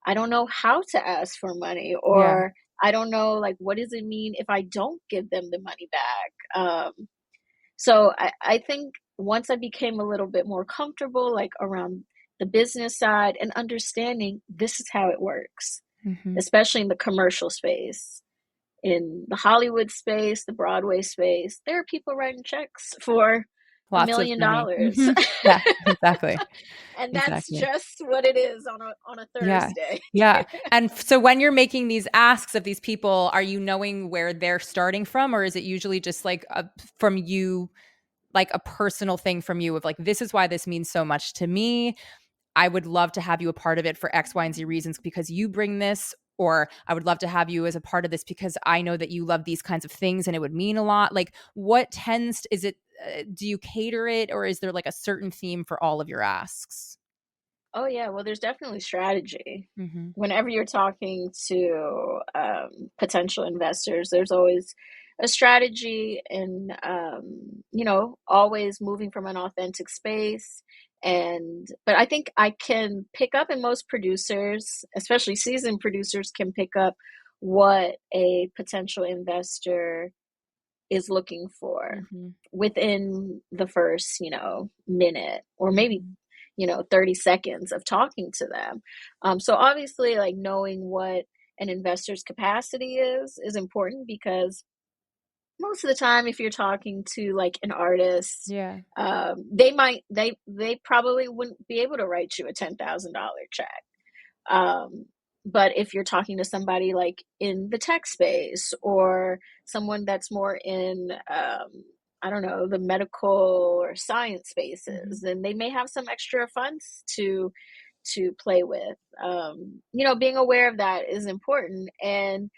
I don't know how to ask for money, or I don't know, like, what does it mean if I don't give them the money back? So I think once I became a little bit more comfortable, like around the business side and understanding this is how it works, especially in the commercial space, in the Hollywood space, the Broadway space, there are people writing checks for $1 million. Yeah, exactly. And that's just what it is on a Thursday. And so when you're making these asks of these people, are you knowing where they're starting from, or is it usually just like from you, like a personal thing from you of like, this is why this means so much to me. I would love to have you a part of it for X, Y, and Z reasons because you bring this, or I would love to have you as a part of this because I know that you love these kinds of things and it would mean a lot. Like, is it, do you cater it, or is there like a certain theme for all of your asks? Oh yeah, well, there's definitely strategy. Whenever you're talking to potential investors, there's always a strategy, and always moving from an authentic space. But I think I can pick up, and most producers, especially seasoned producers, can pick up what a potential investor is looking for within the first, minute, or maybe 30 seconds of talking to them. So obviously, like, knowing what an investor's capacity is important, because most of the time, if you're talking to like an artist, they probably wouldn't be able to write you a $10,000 check. But if you're talking to somebody like in the tech space, or someone that's more in, I don't know, the medical or science spaces, then they may have some extra funds to play with. Being aware of that is important, and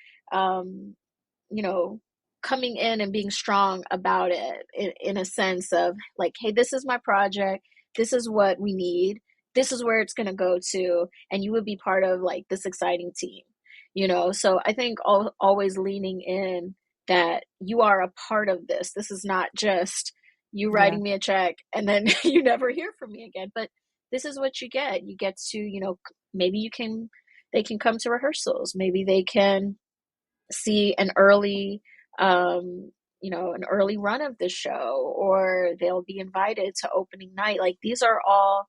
coming in and being strong about it in a sense of like, hey, this is my project, this is what we need, this is where it's going to go to, and you would be part of like this exciting team. So I think always leaning in that you are a part of this. This is not just you writing me a check and then you never hear from me again, but this is what you get. You get to, maybe they can come to rehearsals, maybe they can see an early run of the show, or they'll be invited to opening night. Like, these are all,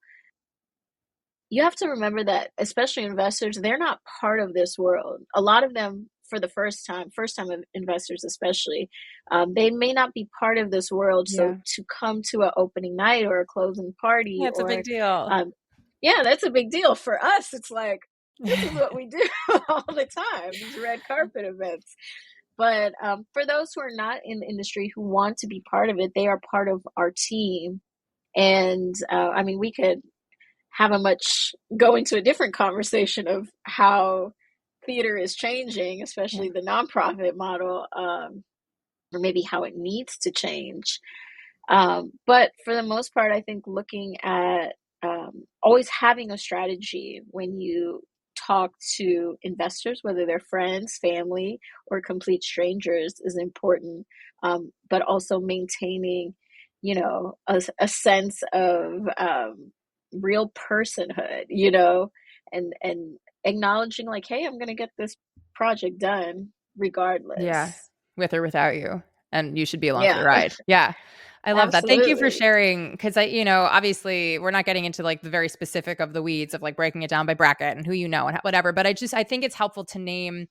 you have to remember that, especially investors, they're not part of this world. A lot of them, for the first time investors especially, they may not be part of this world. So to come to an opening night or a closing party, that's a big deal. That's a big deal. For us, it's like, this is what we do all the time, these red carpet events. But for those who are not in the industry who want to be part of it, they are part of our team. And I mean, we could have a much go into a different conversation of how theater is changing, Yeah. especially the nonprofit model, or maybe how it needs to change. But for the most part, I think looking at always having a strategy when you talk to investors, whether they're friends, family, or complete strangers, is important. But also maintaining, a sense of real personhood, and acknowledging like, hey, I'm going to get this project done Yeah. regardless. With or without you. And you should be along for the Yeah, ride. Yeah. I love that. Thank you for absolutely. sharing. Because obviously we're not getting into like the very specific of the weeds of like breaking it down by bracket and who you know and whatever. But I think it's helpful to name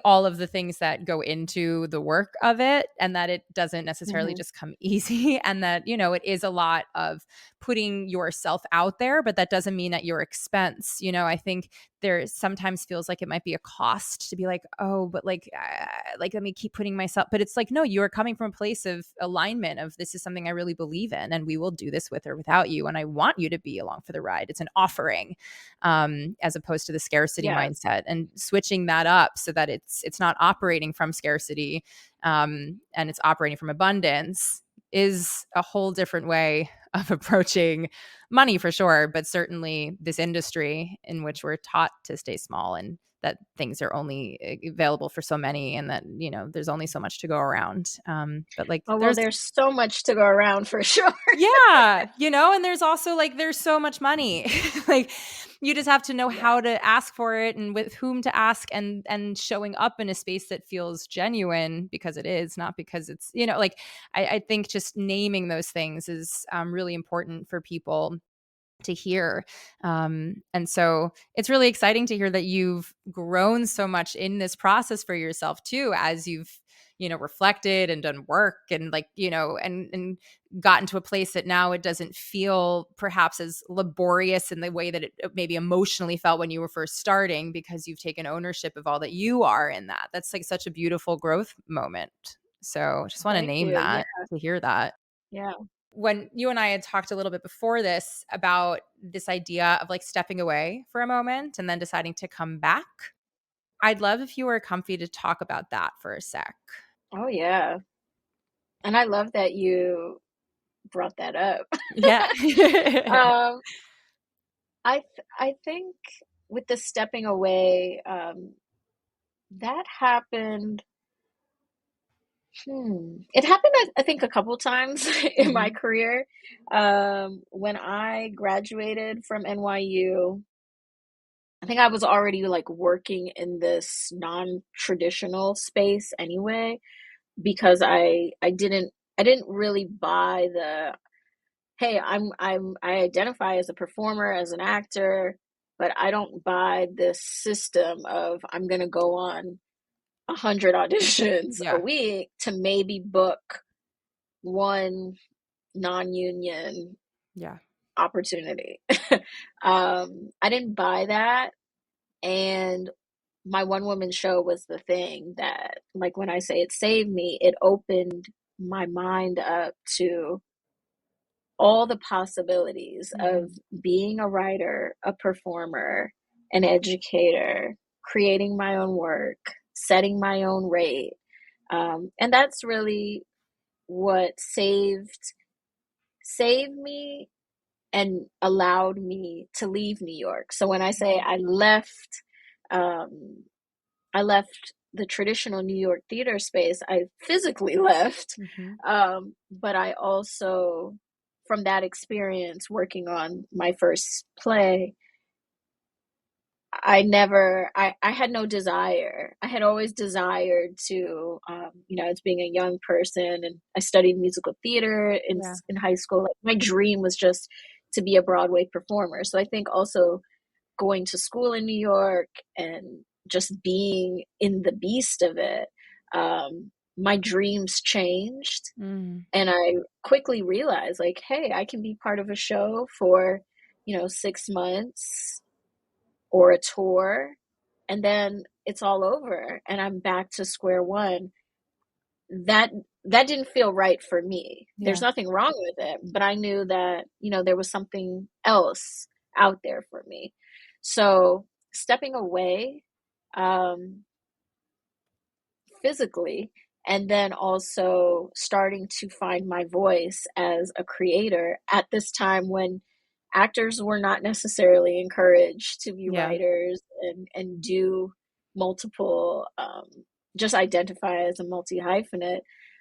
all of the things that go into the work of it, and that it doesn't necessarily Hmm. just come easy, and that it is a lot of putting yourself out there, but that doesn't mean at your expense. I think there sometimes feels like it might be a cost to be like, oh, but like let me keep putting myself, but it's like, no, you are coming from a place of alignment of this is something I really believe in, and we will do this with or without you, and I want you to be along for the ride. It's an offering, as opposed to the scarcity Yeah. mindset, and switching that up so that it's not operating from scarcity, and it's operating from abundance is a whole different way of approaching money for sure, but certainly this industry in which we're taught to stay small and that things are only available for so many, and that there's only so much to go around, but like Oh, well, there's there's so much to go around for sure. yeah, and there's also like there's so much money. Like you just have to know Yeah. how to ask for it and with whom to ask, and showing up in a space that feels genuine because it is, not because it's, like I think just naming those things is really important for people to hear. And so it's really exciting to hear that you've grown so much in this process for yourself too, as you've, reflected and done work and like, and gotten to a place that now it doesn't feel perhaps as laborious in the way that it maybe emotionally felt when you were first starting, because you've taken ownership of all that you are in that. That's like such a beautiful growth moment. So just want to Thank name you. Yeah. that to hear that. Yeah. When you and I had talked a little bit before this about this idea of like stepping away for a moment and then deciding to come back, I'd love if you were comfy to talk about that for a sec. Oh, yeah. And I love that you brought that up. Yeah. um, I think with the stepping away, that happened. It happened, I think, a couple times in my Mhm. career. When I graduated from NYU, I think I was already like working in this non-traditional space anyway, because I didn't really buy the, hey, I identify as a performer, as an actor, but I don't buy this system of I'm gonna go on 100 auditions a Yeah. week to maybe book one non-union Yeah. opportunity. I didn't buy that, and my one woman show was the thing that, like, when I say it saved me, it opened my mind up to all the possibilities of Mhm. being a writer, a performer, an educator, creating my own work, setting my own rate. And that's really what saved me and allowed me to leave New York. So when I say um, I left the traditional New York theater space. I physically left, Mhm. but I also, from that experience working on my first play, I had no desire. I had always desired to, as being a young person, and I studied musical theater Yeah. in high school. Like, my dream was just to be a Broadway performer. So I think also going to school in New York and just being in the beast of it, my dreams changed. Mm. And I quickly realized, like, hey, I can be part of a show for, 6 months or a tour, and then it's all over and I'm back to square one. That didn't feel right for me. There's Yeah. nothing wrong with it, but I knew that, there was something else out there for me. So stepping away, um, physically, and then also starting to find my voice as a creator at this time when actors were not necessarily encouraged to be Yeah. writers and do multiple, just identify as a multi-hyphenate.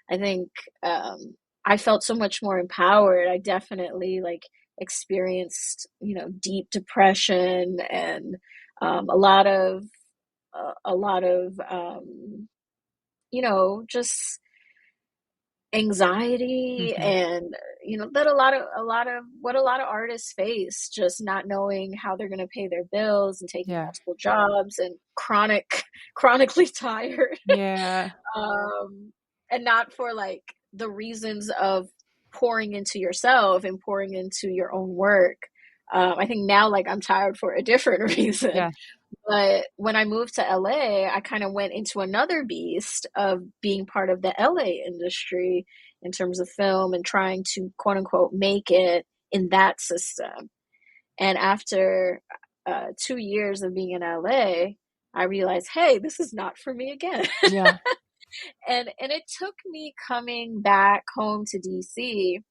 I think, I felt so much more empowered. I definitely like experienced, deep depression and, a lot of just anxiety, Mhm. and that a lot of what a lot of artists face, just not knowing how they're going to pay their bills and taking Yeah. multiple jobs and chronically tired, Yeah. um and not for like the reasons of pouring into yourself and pouring into your own work. I think now, like, I'm tired for a different reason. Yeah. But when I moved to LA, I kind of went into another beast of being part of the LA industry in terms of film and trying to quote unquote make it in that system. And after 2 years of being in LA, I realized, hey, this is not for me again. Yeah. And it took me coming back home to DC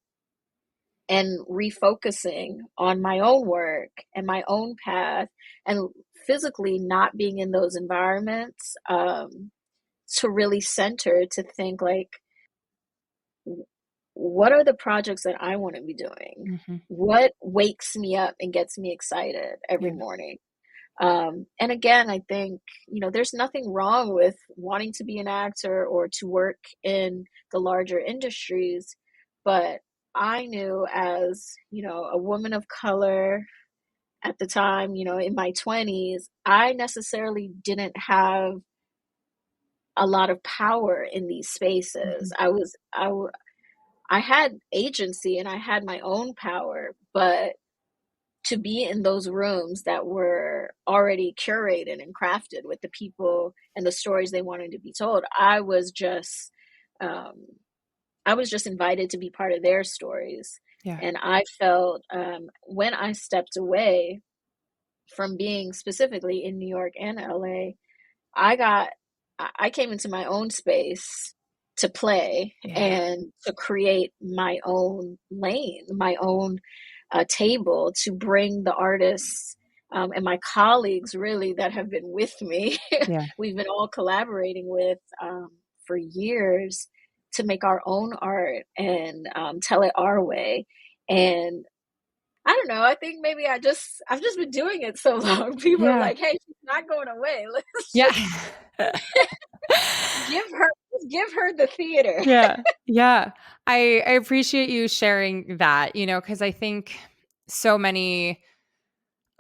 and refocusing on my own work and my own path, and physically not being in those environments, to really center, to think like, what are the projects that I want to be doing? Mhm. What wakes me up and gets me excited every Yeah. morning? And again, I think, there's nothing wrong with wanting to be an actor or to work in the larger industries. But I knew, as, a woman of color at the time, in my 20s, I necessarily didn't have a lot of power in these spaces. Mhm. I had agency and I had my own power, but to be in those rooms that were already curated and crafted with the people and the stories they wanted to be told, um, I was just invited to be part of their stories. Yeah. And I felt, when I stepped away from being specifically in New York and LA, I got I came into my own space to play Yeah. and to create my own lane, my own table, to bring the artists, and my colleagues really that have been with me. Yeah. We've been all collaborating with, for years, to make our own art and, tell it our way. And I don't know. I think maybe I've just been doing it so long. People are Yeah. like, "Hey, she's not going away. Let's Yeah. just give her the theater." Yeah. Yeah. I appreciate you sharing that, because I think so many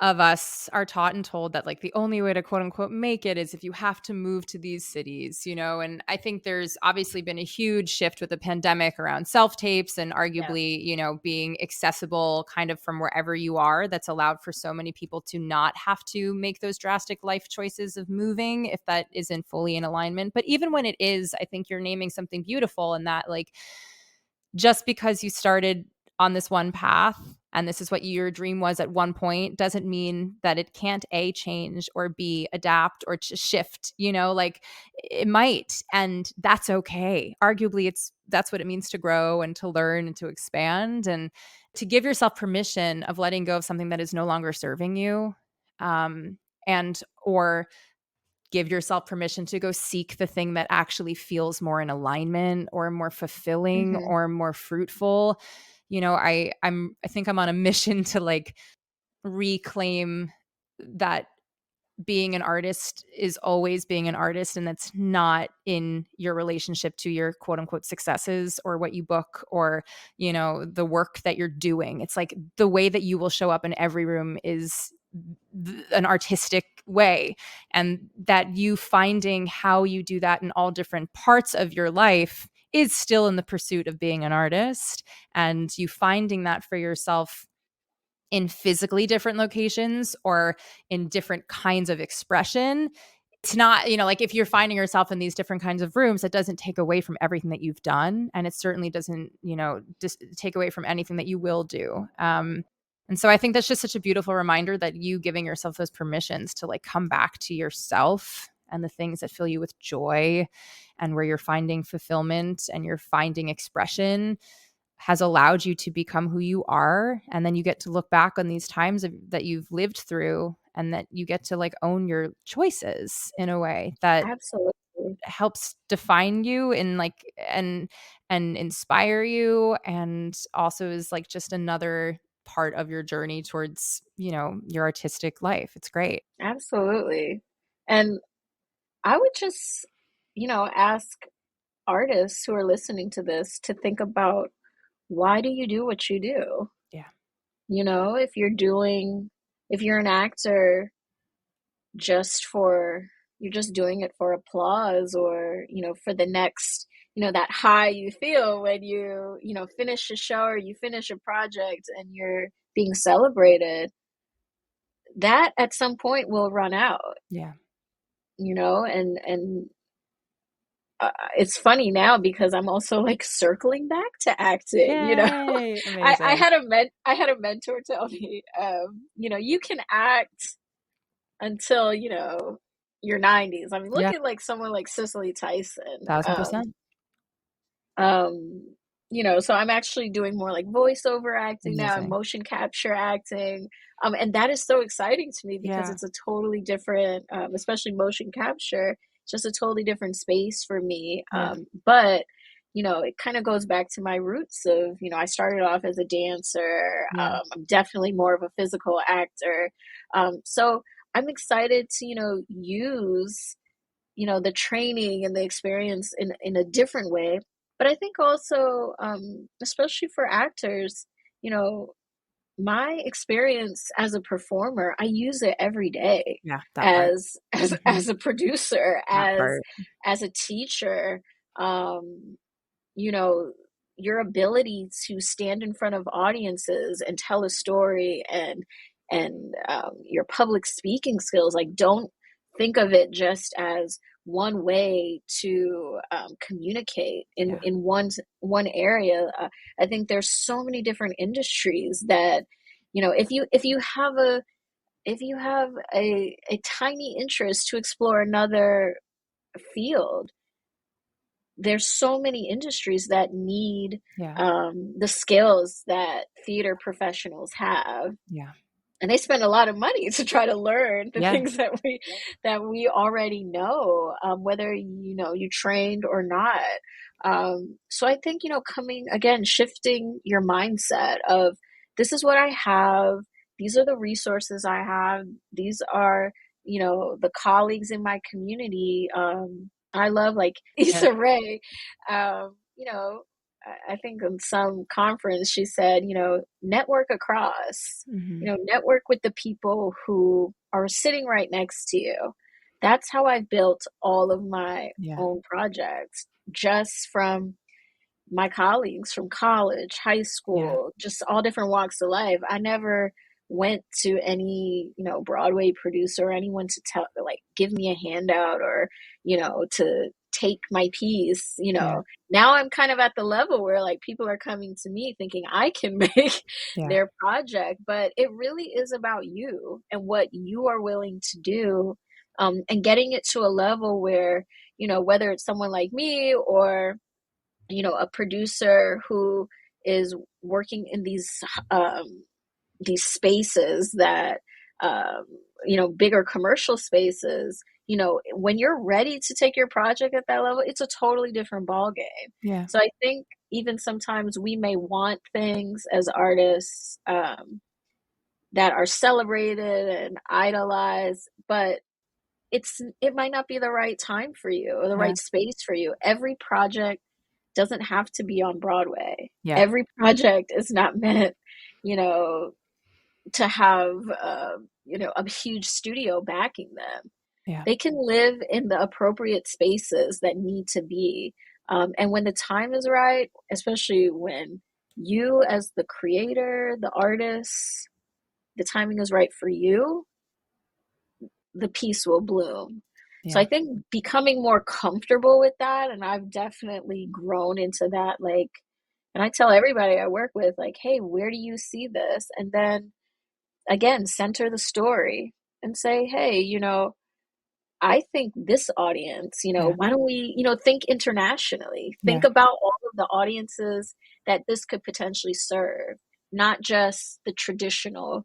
of us are taught and told that like the only way to quote unquote make it is if you have to move to these cities, and I think there's obviously been a huge shift with the pandemic around self-tapes and Yeah. arguably, being accessible kind of from wherever you are. That's allowed for so many people to not have to make those drastic life choices of moving if that isn't fully in alignment. But even when it is, I think you're naming something beautiful, and that like just because you started on this one path and this is what your dream was at one point doesn't mean that it can't A, change, or B, adapt or shift, like it might, and that's okay. Arguably that's what it means to grow and to learn and to expand and to give yourself permission of letting go of something that is no longer serving you, and or give yourself permission to go seek the thing that actually feels more in alignment or more fulfilling Mhm. or more fruitful. I think I'm on a mission to like reclaim that being an artist is always being an artist, and that's not in your relationship to your quote unquote successes or what you book or the work that you're doing. It's like the way that you will show up in every room is an artistic way, and that you finding how you do that in all different parts of your life is still in the pursuit of being an artist, and you finding that for yourself in physically different locations or in different kinds of expression, it's not, like if you're finding yourself in these different kinds of rooms, that doesn't take away from everything that you've done. And it certainly doesn't, just take away from anything that you will do. And so I think that's just such a beautiful reminder that you giving yourself those permissions to like come back to yourself and the things that fill you with joy and where you're finding fulfillment and you're finding expression has allowed you to become who you are. And then you get to look back on these times that you've lived through and that you get to like own your choices in a way that Absolutely. helps define you and like and inspire you, and also is like just another part of your journey towards, your artistic life. It's great. Absolutely. And I would just, ask artists who are listening to this to think about, why do you do what you do? Yeah. If you're an actor you're just doing it for applause, or, for the next, that high you feel when finish a show or you finish a project and you're being celebrated, that at some point will run out, Yeah. and it's funny now because I'm also like circling back to acting. Yay. I Amazing. I had a mentor tell me, you can act until your 90s. I mean, look Yeah. at like someone like Cicely Tyson. 1000%. Um, so I'm actually doing more like voiceover acting now and Amazing. motion capture acting. And that is so exciting to me because Yeah. it's a totally different, especially motion capture, just a totally different space for me. Yeah. But it kind of goes back to my roots of, I started off as a dancer. Yeah. I'm definitely more of a physical actor. So I'm excited to, use, the training and the experience in a different way. But I think also, especially for actors, you know, my experience as a performer, I use it every day Yeah. That part. as Mhm. as a producer, That part. as a teacher. Um, you know, your ability to stand in front of audiences and tell a story, and your public speaking skills. Like, don't think of it just as one way to communicate Yeah. in one area. I think there's so many different industries that, if you have a tiny interest to explore another field, there's so many industries that need Yeah. the skills that theater professionals have, Yeah. and they spend a lot of money to try to learn the Yeah. things that we already know, whether you trained or not. So I think, coming again, shifting your mindset of, this is what I have, these are the resources I have, these are, the colleagues in my community. I love like Yeah. Issa Rae. I think in some conference she said, network across, Mhm. network with the people who are sitting right next to you. That's how I've built all of my Yeah. own projects, just from my colleagues from college, high Yeah. school, just all different walks of life. I never went to any, Broadway producer or anyone to give me a handout, or, to take my piece. Yeah. Now I'm kind of at the level where like people are coming to me thinking I can make Yeah. their project, but it really is about you and what you are willing to do, and getting it to a level where, whether it's someone like me or, a producer who is working in these spaces that, um, bigger commercial spaces, when you're ready to take your project at that level, it's a totally different ball game. Yeah. So I think even sometimes we may want things as artists, that are celebrated and idolized, but it might not be the right time for you or the Yeah. right space for you. Every project doesn't have to be on Broadway. Yeah. Every project is not meant, you know, to have, a huge studio backing them. Yeah. They can live in the appropriate spaces that need to be. And when the time is right, especially when you, as the creator, the artist, the timing is right for you, the piece will bloom. So Yeah. I think becoming more comfortable with that, and I've definitely grown into that, like, and I tell everybody I work with, like, hey, where do you see this? And then again, center the story and say, hey, I think this audience, Yeah. why don't we, think internationally, Yeah. think about all of the audiences that this could potentially serve, not just the traditional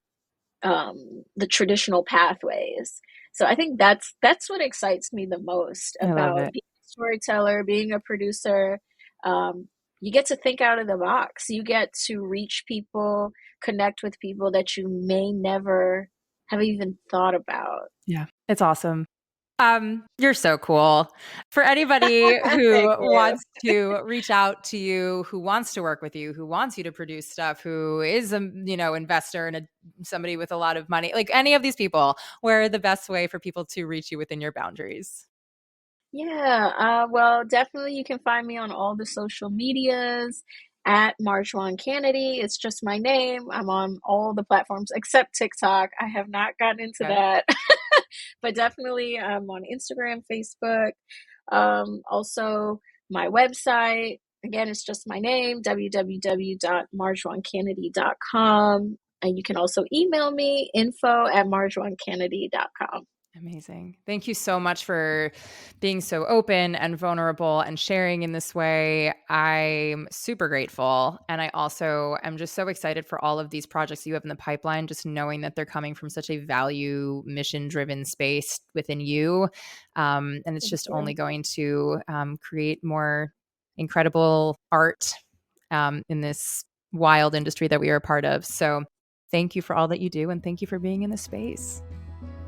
pathways. So I think that's what excites me the most I love about it. being a storyteller, being a producer. You get to think out of the box. You get to reach people, connect with people that you may never have even thought about. Yeah. It's awesome. You're so cool. For anybody who Thank you. wants to reach out to you, who wants to work with you, who wants you to produce stuff, who is a investor and somebody with a lot of money, like any of these people, where are the best way for people to reach you within your boundaries? Yeah, well, definitely you can find me on all the social medias at Marjuan Canady. It's just my name. I'm on all the platforms except TikTok. I have not gotten into Okay. that, but definitely I'm on Instagram, Facebook. Also, my website, again, it's just my name, www.marjuancanady.com. And you can also email me, info@marjuancanady.com. Amazing. Thank you so much for being so open and vulnerable and sharing in this way. I'm super grateful. And I also am just so excited for all of these projects you have in the pipeline, just knowing that they're coming from such a value, mission driven space within you. And it's Thank just you. only going to create more incredible art in this wild industry that we are a part of. So thank you for all that you do. And thank you for being in this space.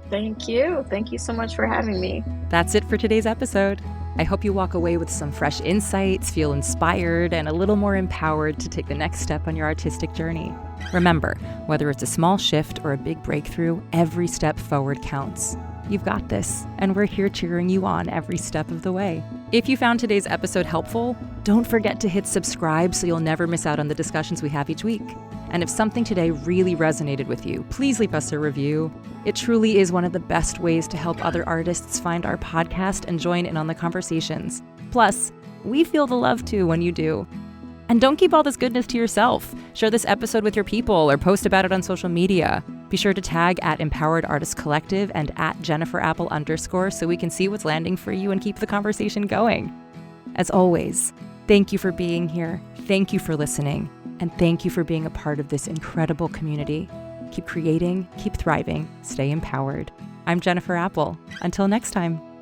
Thank you. Thank you so much for having me. That's it for today's episode. I hope you walk away with some fresh insights, feel inspired, and a little more empowered to take the next step on your artistic journey. Remember, whether it's a small shift or a big breakthrough, every step forward counts. You've got this, and we're here cheering you on every step of the way. If you found today's episode helpful, don't forget to hit subscribe so you'll never miss out on the discussions we have each week. And if something today really resonated with you, please leave us a review. It truly is one of the best ways to help other artists find our podcast and join in on the conversations. Plus, we feel the love too when you do. And don't keep all this goodness to yourself. Share this episode with your people or post about it on social media. Be sure to tag at Empowered Artist Collective and at @JenniferApple_ so we can see what's landing for you and keep the conversation going. As always, thank you for being here. Thank you for listening. And thank you for being a part of this incredible community. Keep creating, keep thriving, stay empowered. I'm Jennifer Apple. Until next time.